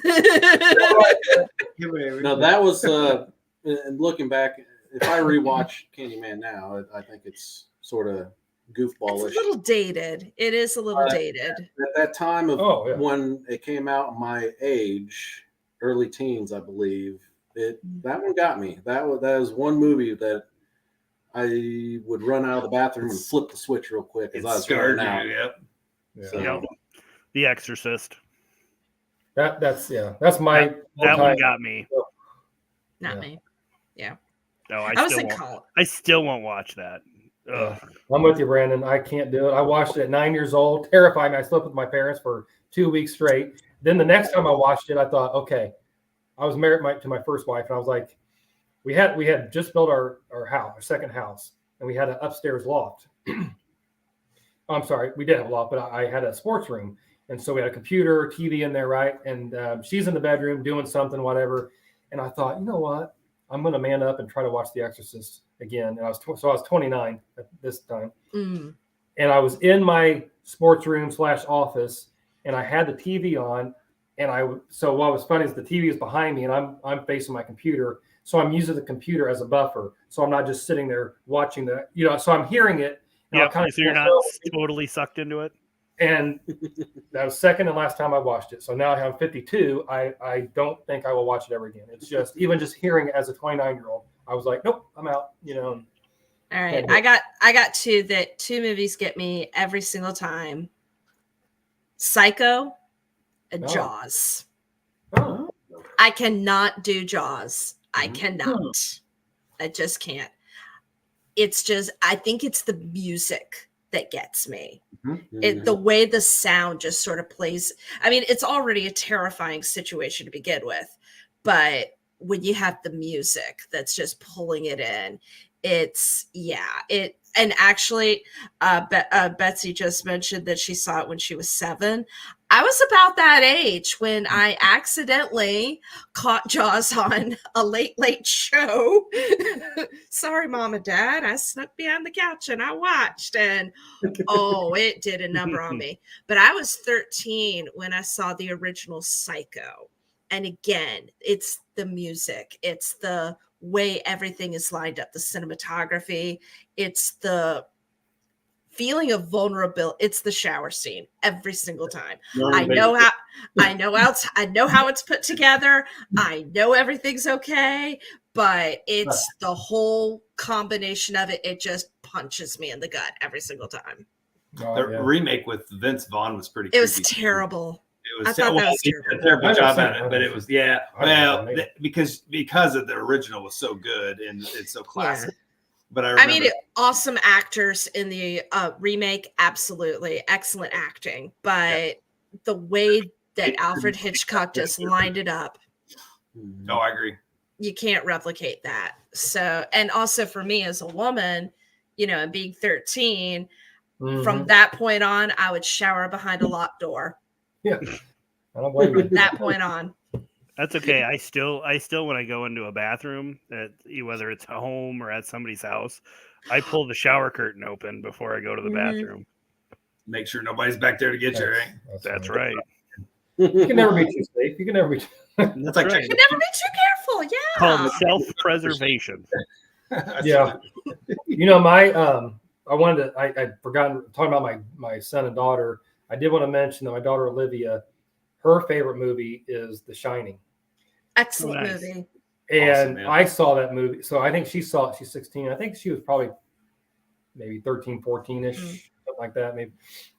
No, that was and looking back, if I rewatch Candyman now, I think it's sort of It's goofballish. a little dated. It is a little Uh, dated. At that time of Oh, yeah. when it came out, my age, early teens, I believe, that one got me. That was one movie that I would run out of the bathroom and flip the switch real quick as It I was scarred running out. you. Yep. Yeah. So, Yep. The Exorcist. That's my That all-time- one got me. Not Yeah. me. No, I was still in won't. college. I still won't watch that. Ugh. I'm with you, Brandon. I can't do it. I watched it at 9 years old. Terrified me. I slept with my parents for 2 weeks straight. Then the next time I watched it, I thought, okay, I was married to my first wife, and I was like, we had just built our house, our second house, and we had an upstairs loft. I'm sorry, we did have a loft, but I had a sports room, and so we had a computer, TV in there, right? And she's in the bedroom doing something, whatever. And I thought, you know what? I'm going to man up and try to watch The Exorcist again. And I was 29 at this time. Mm. And I was in my sports room / office, and I had the TV on. And so what was funny is the TV is behind me, and I'm facing my computer, so I'm using the computer as a buffer, so I'm not just sitting there watching so I'm hearing it. And Yeah, I'll kind of so you're not totally sucked into it. And that was second and last time I watched it. So now I'm 52. I don't think I will watch it ever again. It's just even just hearing it as a 29-year-old, I was like, nope, I'm out. All right, I got two movies get me every single time: Psycho and Oh. Jaws. Oh, I cannot do Jaws. I Mhm. cannot. I just can't. It's just, I think it's the music that gets me. The way the sound just sort of plays. I mean, it's already a terrifying situation to begin with, but when you have the music that's just pulling it in, and actually Betsy just mentioned that she saw it when she was 7. I was about that age when I accidentally caught Jaws on a late show. Sorry, Mom and Dad. I snuck behind the couch and I watched, and it did a number on me. But I was 13 when I saw the original Psycho. And again, it's the music. It's the way everything is lined up, the cinematography. It's the feeling of vulnerability. It's the shower scene every single time. I know how it's put together. I know everything's okay, but it's the whole combination of it. It just punches me in the gut every single time. The remake with Vince Vaughn was pretty. It was creepy. terrible. It was I thought that was he did a terrible. terrible I job never at seen it, it. but it was because of the original was so good and it's so classic. But I remember, awesome actors in the remake, absolutely excellent acting, but the way that Alfred Hitchcock just lined it up, no, I agree. you can't replicate that. So, and also for me as a woman, and being 13, From that point on, I would shower behind a locked door. Yeah, I don't blame you. From that point on. That's okay. I still when I go into a bathroom, whether it's home or at somebody's house, I pull the shower curtain open before I go to the bathroom. Make sure nobody's back there to get you, right? That's right. You can never be too safe. You can never be. That's like right. You never be too careful. Yeah. Called self-preservation. Yeah. You know, my I'd forgotten talking about my son and daughter. I did want to mention that my daughter Olivia, her favorite movie is The Shining. Excellent Nice. movie. And Awesome, I saw that movie. So I think she saw it. She's 16. I think she was probably maybe 13, 14-ish, something like that. Maybe.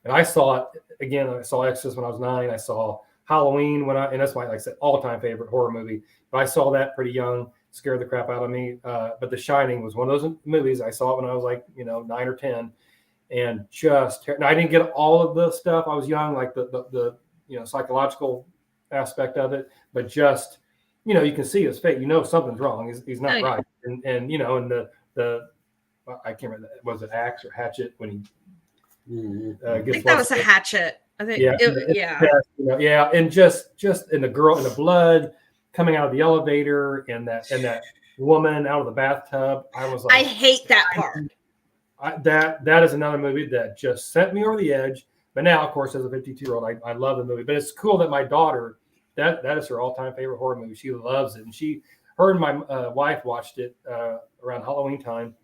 And I saw it again. I saw Exorcist when I was 9. I saw Halloween and that's my, like I said, all-time favorite horror movie. But I saw that pretty young, scared the crap out of me. But The Shining was one of those movies. I saw it when I was like, 9 or 10. And now I didn't get all of the stuff. I was young, like the psychological aspect of it, but just, you can see his face, something's wrong. He's not right. And the I can't remember, was it axe or hatchet when he I think that was a hatchet. I think yeah. And just in the girl and the blood coming out of the elevator and that woman out of the bathtub. I was like, I hate that part. That is another movie that just sent me over the edge. But now, of course, as a 52-year-old, I love the movie. But it's cool that my daughter, that is her all-time favorite horror movie. She loves it. And her and my wife watched it around Halloween time.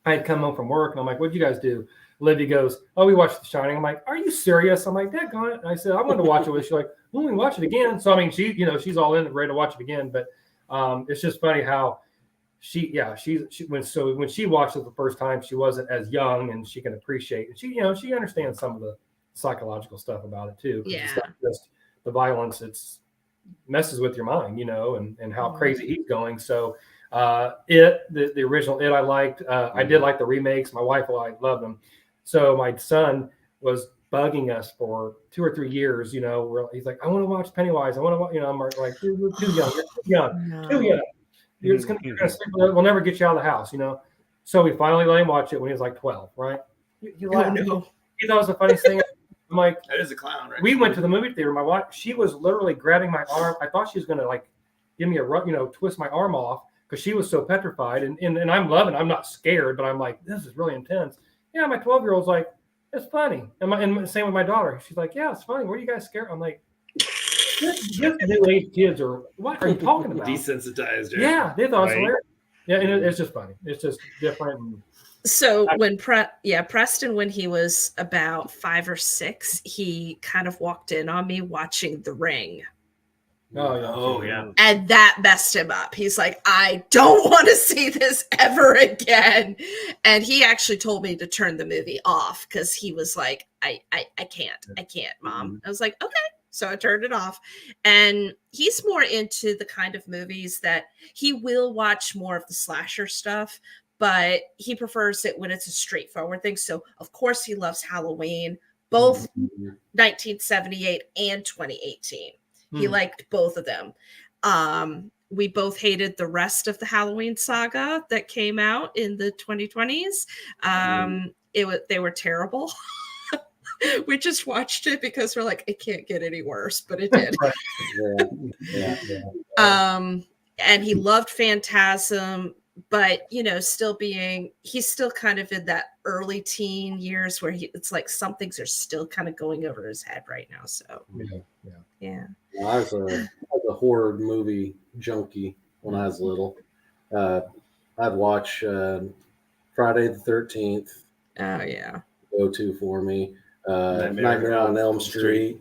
I had come home from work, and I'm like, what'd you guys do? Olivia goes, oh, we watched The Shining. I'm like, are you serious? I'm like, daggone it. And I said, I'm going to watch it with you. She's like, well, we can watch it again. So, I mean, she's all in, ready to watch it again. But it's just funny how when she watched it the first time, she wasn't as young, and she can appreciate it. She understands some of the psychological stuff about it too. Yeah. It's not just the violence, it's messes with your mind, and how crazy he's going. So the original It I liked. I did like the remakes. My wife loved them. So my son was bugging us for 2 or 3 years, he's like, I want to watch Pennywise. I want to watch, I'm like, you're too young. Too young. You're gonna sleep. We'll never get you out of the house, So we finally let him watch it when he was like 12, right? He laughed. He thought it was the funniest thing. I'm like, that is a clown, right? We went to the movie theater. My wife, she was literally grabbing my arm. I thought she was gonna like give me a rub, twist my arm off because she was so petrified. And I'm loving it. I'm not scared, but I'm like, this is really intense. Yeah, my 12-year-old's like, it's funny. And same with my daughter. She's like, yeah, it's funny. What are you guys scared? I'm like, this new age kids are, what are you talking about? Desensitized. Right? Yeah, they thought it was hilarious. Yeah, and it's just funny. It's just different. So when Preston, when he was about 5 or 6, he kind of walked in on me watching The Ring. Oh yeah. And that messed him up. He's like, I don't want to see this ever again. And he actually told me to turn the movie off because he was like, I can't, Mom. I was like, okay. So I turned it off. And he's more into the kind of movies that he will watch more of the slasher stuff, but he prefers it when it's a straightforward thing. So, of course, he loves Halloween, both 1978 and 2018. He liked both of them. We both hated the rest of the Halloween saga that came out in the 2020s. They were terrible. We just watched it because we're like, it can't get any worse, but it did. And he loved Phantasm, but he's still kind of in that early teen years where it's like some things are still kind of going over his head right now. So yeah. I was a horror movie junkie when I was little. I'd watch Friday the 13th. Oh yeah. Go-to for me. Nightmare on Elm Street.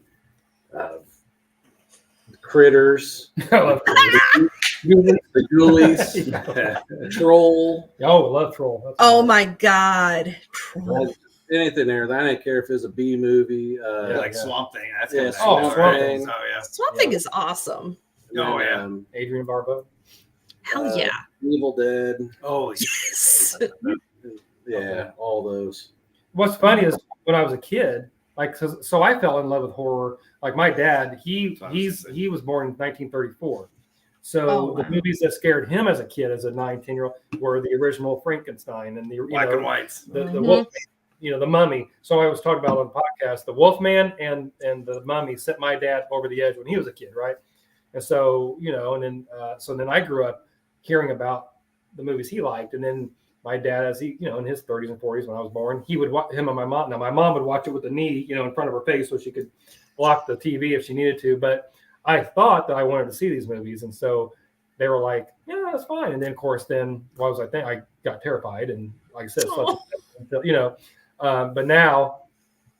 Critters. The Ghoulies. Troll. Oh, I love Troll. That's oh my God. Troll. Anything there. I didn't care if it was a B movie. Like Swamp Thing. That's Swamp Thing. Oh yeah. Swamp Thing is awesome. Oh yeah. Adrian Barbeau. Hell yeah. Evil Dead. Oh Yes. Yeah, all those. What's funny is when I was a kid, like so I fell in love with horror. Like my dad, he was born in 1934. So the movies that scared him as a kid, as a 9-10-year-old, were the original Frankenstein and the Black and Whites. The Wolf. the Mummy. So I was talking about on the podcast, the Wolfman and the Mummy sent my dad over the edge when he was a kid, right? And so, and then then I grew up hearing about the movies he liked, and then my dad, as he, in his 30s and 40s when I was born, he would watch him and my mom. Now my mom would watch it with the knee, in front of her face so she could block the TV if she needed to. But I thought that I wanted to see these movies, and so they were like, "Yeah, that's fine." And then, of course, I got terrified, and like I said, but now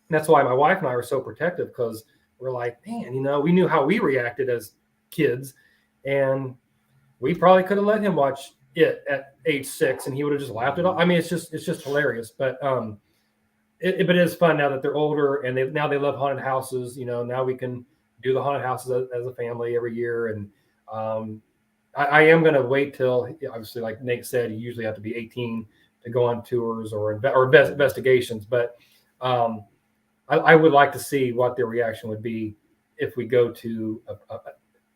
that's why my wife and I were so protective, because we're like, man, we knew how we reacted as kids, and we probably could have let him watch it at age 6, and he would have just laughed it off. I mean, it's just hilarious, but it is fun now that they're older, and they love haunted houses. Now we can do the haunted houses as a family every year, and I am going to wait till, obviously, like Nate said, you usually have to be 18 to go on tours or investigations. But I would like to see what their reaction would be if we go to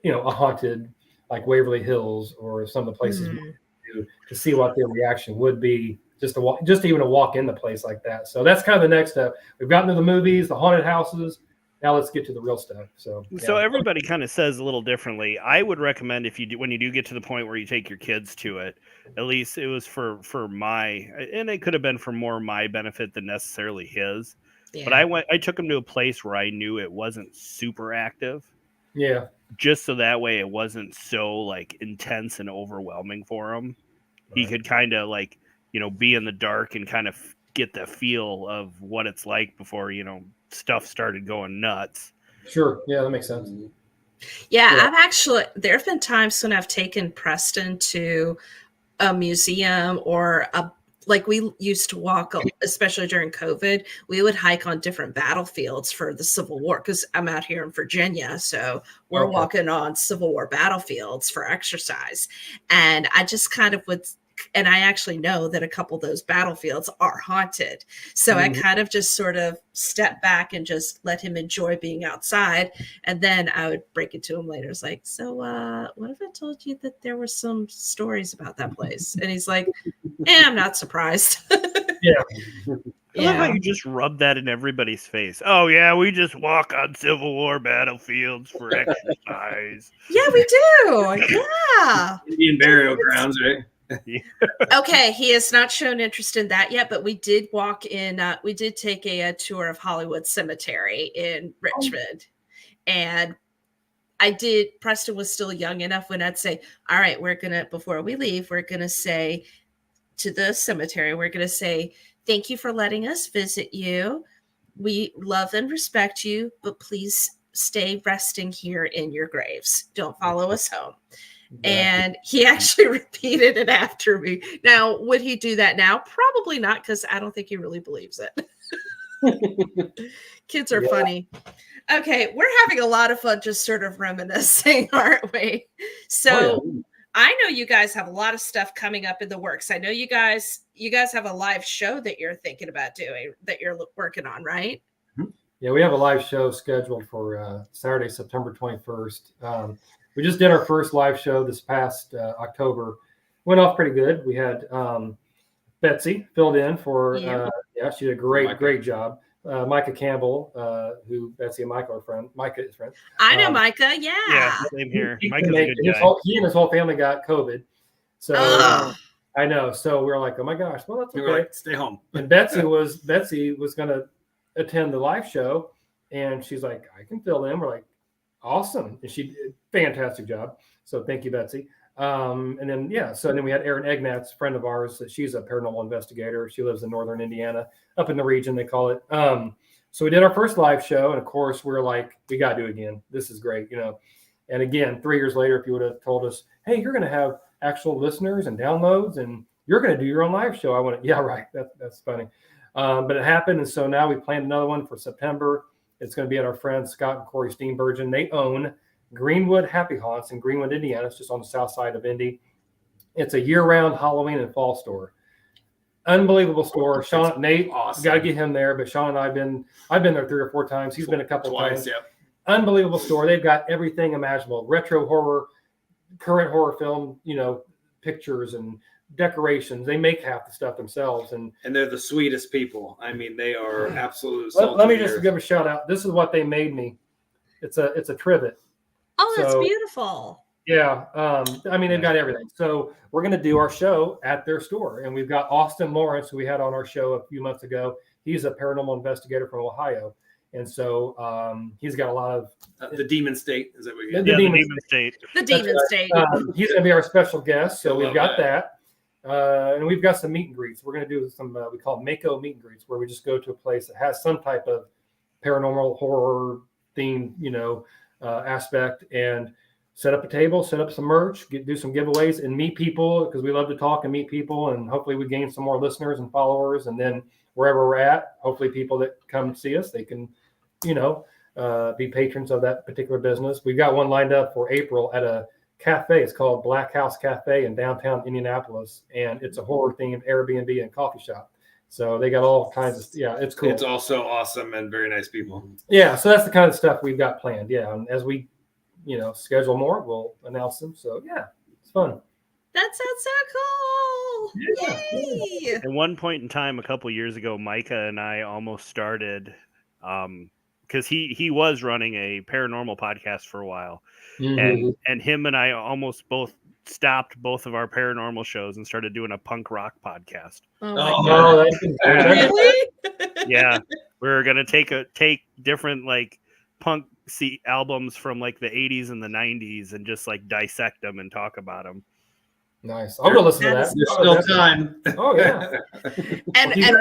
a haunted like Waverly Hills or some of the places we do, to see what their reaction would be just even to walk in the place like that. So that's kind of the next step. We've gotten to the movies, the haunted houses. Now let's get to the real stuff. So everybody kind of says a little differently. I would recommend when you do get to the point where you take your kids to it, at least it was for and it could have been for more my benefit than necessarily his. Yeah. But I took him to a place where I knew it wasn't super active. Yeah. Just so that way it wasn't so like intense and overwhelming for him. Right. He could kind of like, be in the dark and kind of get the feel of what it's like before, stuff started going nuts. Sure. Yeah, that makes sense. Yeah. There have been times when I've taken Preston to a museum or like we used to walk, especially during COVID, we would hike on different battlefields for the Civil War, because I'm out here in Virginia. So we're walking on Civil War battlefields for exercise. And I just kind of and I actually know that a couple of those battlefields are haunted. So I kind of just sort of step back and just let him enjoy being outside. And then I would break it to him later. It's like, so what if I told you that there were some stories about that place? And he's like, I'm not surprised. Yeah. I love how you just rub that in everybody's face. Oh, yeah, we just walk on Civil War battlefields for exercise. Yeah, we do. Yeah. Indian burial grounds, right? Okay, he has not shown interest in that yet, but we did we did take a tour of Hollywood Cemetery in Richmond. And Preston was still young enough when I'd say, all right, before we leave, we're going to say to the cemetery, we're going to say, thank you for letting us visit you. We love and respect you, but please stay resting here in your graves. Don't follow us home. And he actually repeated it after me. Now, would he do that now? Probably not, because I don't think he really believes it. Kids are funny. Okay, we're having a lot of fun just sort of reminiscing, aren't we? So I know you guys have a lot of stuff coming up in the works. I know you guys have a live show that you're thinking about doing, that you're working on, right? Yeah, we have a live show scheduled for Saturday, September 21st. We just did our first live show this past October. Went off pretty good. We had Betsy filled in for, she did a great job. Micah Campbell, who Betsy and Micah are friends. Micah is friends. I know Micah, yeah. Yeah, same here. Micah's a good guy. He and his whole family got COVID. So I know. So we were like, oh my gosh, well, that's okay. Like, stay home. And Betsy was going to attend the live show, and she's like, I can fill in. We're like, awesome. And she did a fantastic job. So thank you, Betsy. And then we had Erin Egnatz, friend of ours. She's a paranormal investigator. She lives in northern Indiana, up in the region, they call it. So we did our first live show, and of course we're like, we got to do it again. This is great, And again, 3 years later, if you would have told us, hey, you're going to have actual listeners and downloads, and you're going to do your own live show, I went, yeah, right. That's funny. But it happened, and so now we planned another one for September. It's going to be at our friends Scott and Corey Steenburgen. They own Greenwood Happy Haunts in Greenwood, Indiana. It's just on the south side of Indy. It's a year-round Halloween and fall store. Unbelievable store. Sean, Nate, awesome. Got to get him there. But Sean and I've been there 3 or 4 times. He's been a couple times. Yep. Unbelievable store. They've got everything imaginable: retro horror, current horror film, pictures and decorations. They make half the stuff themselves, and they're the sweetest people. I mean, they are absolute. let me just give a shout out. This is what they made me. It's a trivet. Oh, that's So- beautiful. Yeah, I mean, they've got everything. So we're going to do our show at their store, and we've got Austin Lawrence, who we had on our show a few months ago. He's a paranormal investigator from Ohio, and so he's got a lot of the Demon State. Is that what you The get? The Demon Demon State. The Demon State. he's going to be our special guest, so I we've love got that. And we've got some meet and greets. We're going to do some we call Mako meet and greets, where we just go to a place that has some type of paranormal horror themed, aspect, and set up a table, set up some merch, do some giveaways, and meet people, because we love to talk and meet people, and hopefully we gain some more listeners and followers. And then wherever we're at, hopefully people that come see us, they can, be patrons of that particular business. We've got one lined up for April at a cafe. It's called Black House Cafe in downtown Indianapolis, and it's a horror themed Airbnb and coffee shop. So they got all kinds of, it's cool. It's also awesome and very nice people. Yeah, so that's the kind of stuff we've got planned. Yeah, and as we, schedule more, we'll announce them. So yeah, it's fun. That sounds so cool. Yay! At one point in time, a couple years ago, Micah and I almost started, because he was running a paranormal podcast for a while, and him and I almost both stopped both of our paranormal shows and started doing a punk rock podcast. Oh my Oh, God. that's Really? Yeah, we were gonna take different like punk albums from like the 80s and the 90s and just like dissect them and talk about them. nice. I'm gonna listen to that. There's still time. Oh yeah. And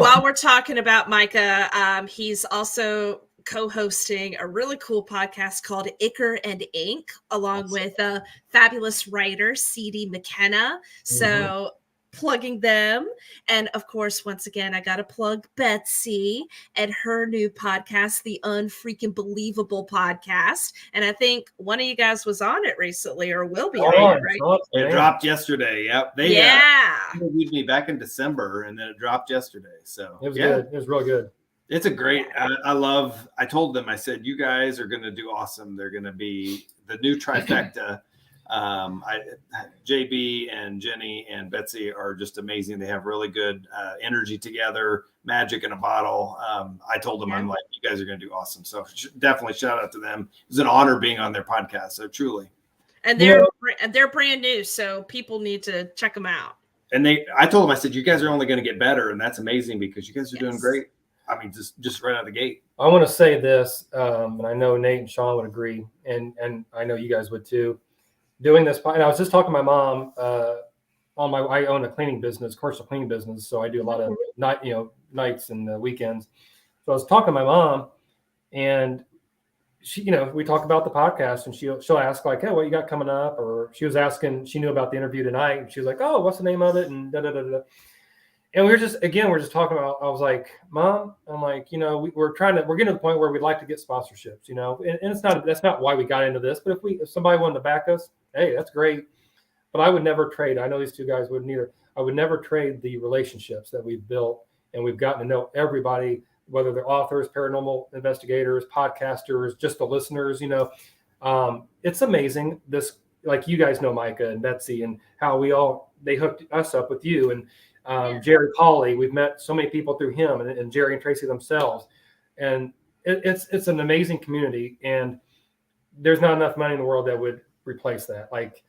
while we're talking about Micah, he's also co-hosting a really cool podcast called Icker and Ink, along with a fabulous writer, C.D. McKenna. So plugging them. And of course, once again, I got to plug Betsy and her new podcast, the Unfreaking Believable Podcast. And I think one of you guys was on it recently or will be on it, right? It dropped yesterday. Yep. They interviewed me back in December, and then it dropped yesterday. So It was good. It was real good. It's a great. I told them. I said, you guys are going to do awesome. They're going to be the new trifecta. JB and Jenny and Betsy are just amazing. They have really good energy together, magic in a bottle. I told them, I'm like, you guys are going to do awesome. So definitely shout out to them. It was an honor being on their podcast. So truly. And they're brand new, so people need to check them out. And I told them, I said, you guys are only going to get better, and that's amazing because you guys are doing great. I mean, just right out of the gate. I want to say this, and I know Nate and Sean would agree, and I know you guys would too. Doing this, and I was just talking to my mom. I own a cleaning business, commercial cleaning business, so I do a lot of nights and weekends. So I was talking to my mom, and she, we talk about the podcast, and she'll ask like, "Hey, what you got coming up?" Or she was asking, she knew about the interview tonight, and she was like, "Oh, what's the name of it?" And da da da da. And we're just talking about, I was like, Mom, I'm like, we're getting to the point where we'd like to get sponsorships, and that's not why we got into this, but if somebody wanted to back us, hey, that's great. But I would never trade. I know these two guys wouldn't either. I would never trade the relationships that we've built, and we've gotten to know everybody, whether they're authors, paranormal investigators, podcasters, just the listeners, it's amazing. This, like, you guys know Micah and Betsy and how they hooked us up with you, and Jerry Pauly. We've met so many people through him, and Jerry and Tracy themselves, and it's an amazing community. And there's not enough money in the world that would replace that. Like,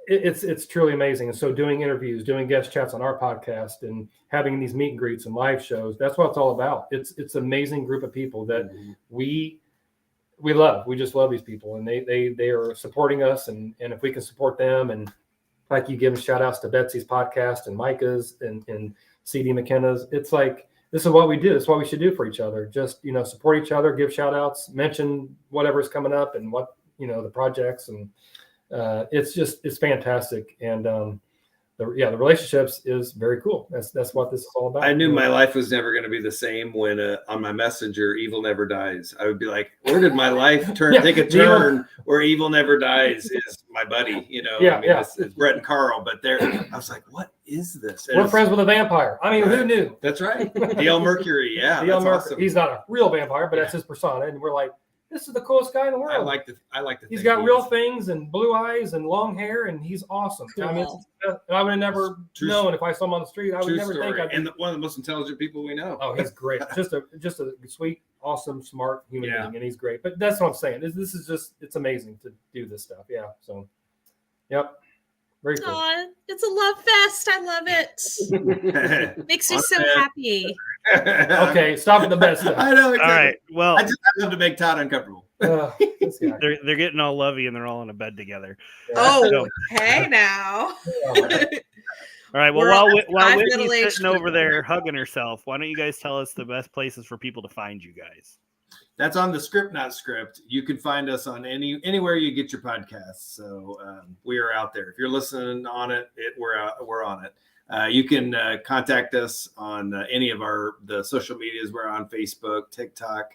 it's truly amazing. And so, doing interviews, doing guest chats on our podcast, and having these meet and greets and live shows—that's what it's all about. It's an amazing group of people that we love. We just love these people, and they are supporting us. And if we can support them, and like you give shout outs to Betsy's podcast and Micah's and CD McKenna's. It's like, this is what we do. It's what we should do for each other. Just, support each other, give shout outs, mention whatever's coming up and what, the projects. And it's fantastic. And the relationships is very cool. That's what this is all about. I knew my life was never going to be the same when on my messenger, Evil Never Dies. I would be like, where did my life take a turn where Evil Never Dies is my buddy, It's Brett and Carl, but I was like, what is this? We're friends with a vampire. I mean, who knew? That's right. D.L. Mercury. Yeah. D.L. Mercury. Awesome. He's not a real vampire, but that's his persona. And we're like, this is the coolest guy in the world. I like the. He's got real things and blue eyes and long hair, and he's awesome. Cool. I mean, I would have never True known if I saw him on the street. I would never story. think I'd. And one of the most intelligent people we know. Oh, he's great. just a sweet, awesome, smart human Yeah. being, and he's great. But that's what I'm saying. This is just, it's amazing to do this stuff. Yeah. So, yep. Very cool. Aw, it's a love fest. I love it. Makes me so happy. Okay, stop at the best stuff. I know. All Exactly. right. Well, I love to make Todd uncomfortable. This guy. they're getting all lovey and they're all in a bed together. Oh, So- hey now. All right. Well, We're all while 5 Whitney's middle-aged sitting over women. there hugging herself, why don't you guys tell us the best places for people to find you guys? That's on the Script Not Script. You can find us on anywhere you get your podcasts. So we are out there. If you're listening on it, we're on it. You can contact us on any of the social medias. We're on Facebook, TikTok,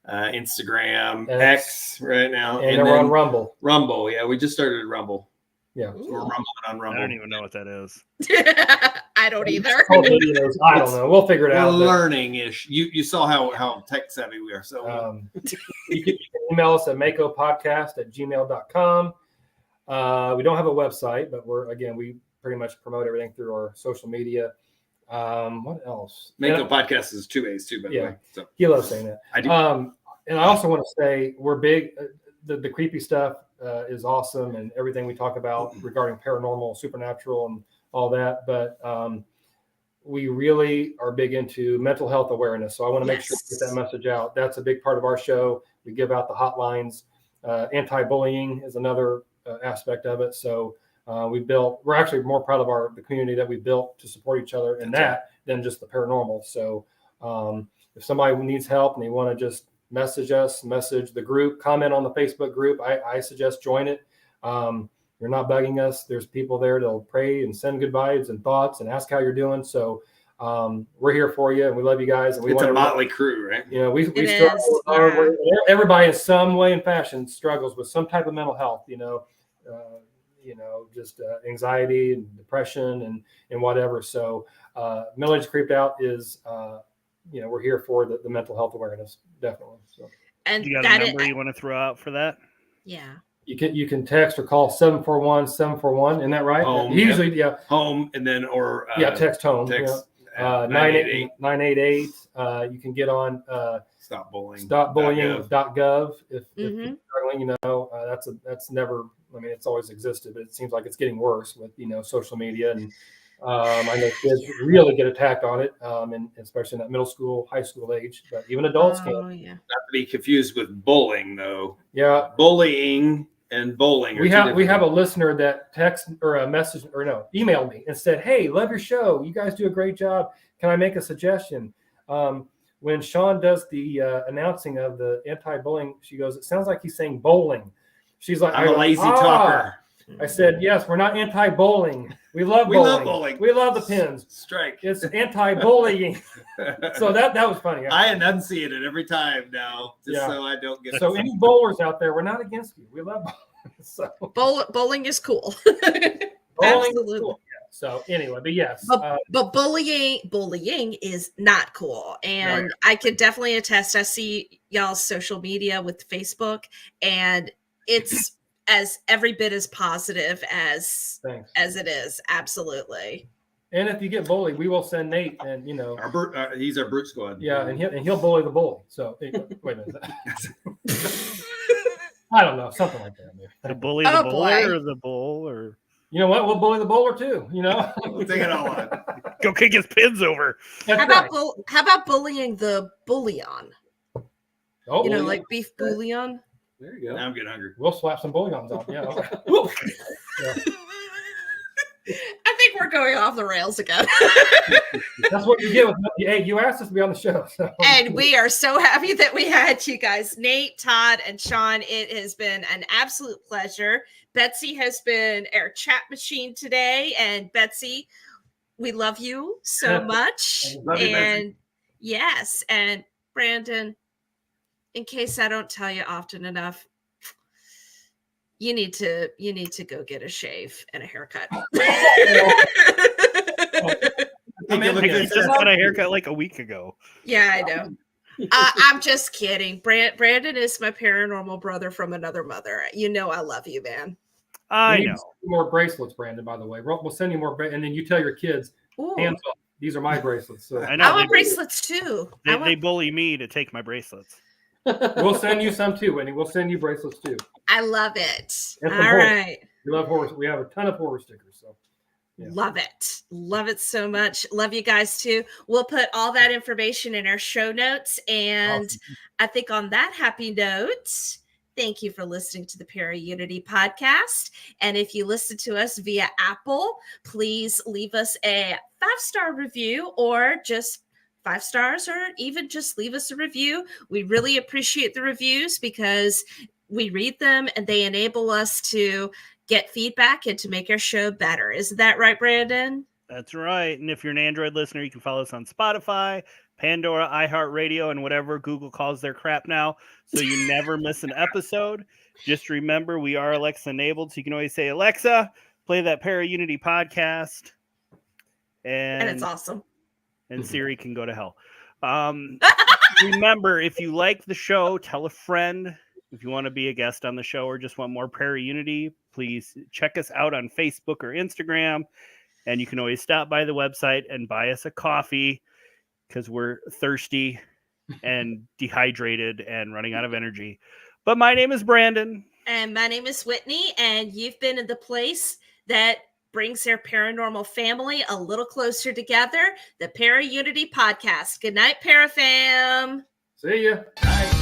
Instagram, X right now, And we're on Rumble. Rumble. Yeah, we just started Rumble. Yeah. We're rumbling on Rumble. I don't even know what that is. I don't either. Called videos. I don't know. We'll figure it We're out. but, learning ish. You saw how tech savvy we are. So you can email us at makopodcast@gmail.com. We don't have a website, but we pretty much promote everything through our social media. What else? Mako Podcast is 2 A's too, by the way. So He loves saying that. I do. And I also want to say we're big. The creepy stuff is awesome, and everything we talk about regarding paranormal, supernatural, and all that. But we really are big into mental health awareness. So I want to make sure to get that message out. That's a big part of our show. We give out the hotlines. Anti-bullying is another aspect of it. So we're actually more proud of the community that we built to support each other in that than just the paranormal. So if somebody needs help and they want to just message us, message the group, comment on the Facebook group, I suggest join it. You're not bugging us. There's people there that'll pray and send good vibes and thoughts and ask how you're doing. So we're here for you, and we love you guys. And we it's want a motley crew, right? You know, we It struggle is, with our way. Everybody in some way and fashion struggles with some type of mental health. Just anxiety and depression and whatever. So Middle Age Creeped Out is we're here for the mental health awareness, definitely. So And You got a number you want to throw out for that? yeah. you can text or call 741-741. Isn't that right? Home, Usually, Home and then text home. text 988. You can get on stopbullying.gov if you're struggling. That's never. I mean, it's always existed, but it seems like it's getting worse with social media, and I know kids really get attacked on it, and especially in that middle school, high school age. But even adults can. Yeah. Not to be confused with bullying, though. Yeah, Bullying and bowling. we have a listener that texted or a message emailed me and said, "Hey, love your show. You guys do a great job. Can I make a suggestion?" When Sean does the announcing of the anti-bullying, she goes, "It sounds like he's saying bowling." She's like, I'm a lazy talker. I said, "Yes, we're not anti-bowling. We love bowling. We love the pins. Strike. It's anti-bullying." So that was funny. I enunciate it every time now, just Yeah. so I don't get. So any bowlers out there, we're not against you. We love bowling. So Bowling is cool. bowling, Absolutely. cool. Yeah. So anyway, but yes, But bullying is not cool. And I can definitely attest. I see y'all's social media with Facebook, and it's as every bit as positive as thanks. it is. Absolutely. And if you get bullied, we will send Nate, and He's our brute squad. yeah, and he'll bully the bully. So anyway, wait a minute. I don't know, something like that. Maybe. The bully, the Oh, bowler, boy. or the bull, or You know what? We'll bully the bowler too. We'll take it all on. go kick his pins over. That's How about right. how about bullying the bullion? Oh, Like beef bouillon. There you go. Now I'm getting hungry. we'll slap some bouillons on. Yeah. Yeah. I think we're going off the rails again. That's what you get with. Hey, you asked us to be on the show. So. And we are so happy that we had you guys, Nate, Todd, and Sean. It has been an absolute pleasure. Betsy has been our chat machine today. And Betsy, we love you so much. Love you, Betsy. And yes, and Brandon, in case I don't tell you often enough, you need to go get a shave and a haircut. I I mean, just got a haircut like a week ago. Yeah, I know. I'm just kidding. Brandon is my paranormal brother from another mother. You know I love you, man. I We need know. more bracelets, Brandon, by the way. We'll send you more, and then you tell your kids, Ooh, hands off. These are my bracelets. So I know. I want bracelets too. They bully me to take my bracelets. we'll send you some too, Whitney. We'll send you bracelets too. I love it. And All some horse. right. We love horror. We have a ton of horror stickers. So yeah. Love it. Love it so much. Love you guys too. We'll put all that information in our show notes. And Awesome. I think on that happy note, thank you for listening to the Para Unity podcast. And if you listen to us via Apple, please leave us a 5-star review or just 5 stars, or even just leave us a review. We really appreciate the reviews because we read them and they enable us to get feedback and to make our show better. Isn't that right, Brandon? That's right. And if you're an Android listener, you can follow us on Spotify, Pandora, iHeartRadio, and whatever Google calls their crap now, so you never miss an episode. Just remember, we are Alexa enabled, so you can always say, Alexa, play that Para Unity podcast. And it's awesome. And Siri can go to hell. Remember, if you like the show, tell a friend. If you want to be a guest on the show or just want more Para Unity, please check us out on Facebook or Instagram. And you can always stop by the website and buy us a coffee because we're thirsty and dehydrated and running out of energy. But my name is Brandon. And my name is Whitney. And you've been in the place that brings their paranormal family a little closer together, the Para Unity podcast. Good night, Parafam. See ya. Bye.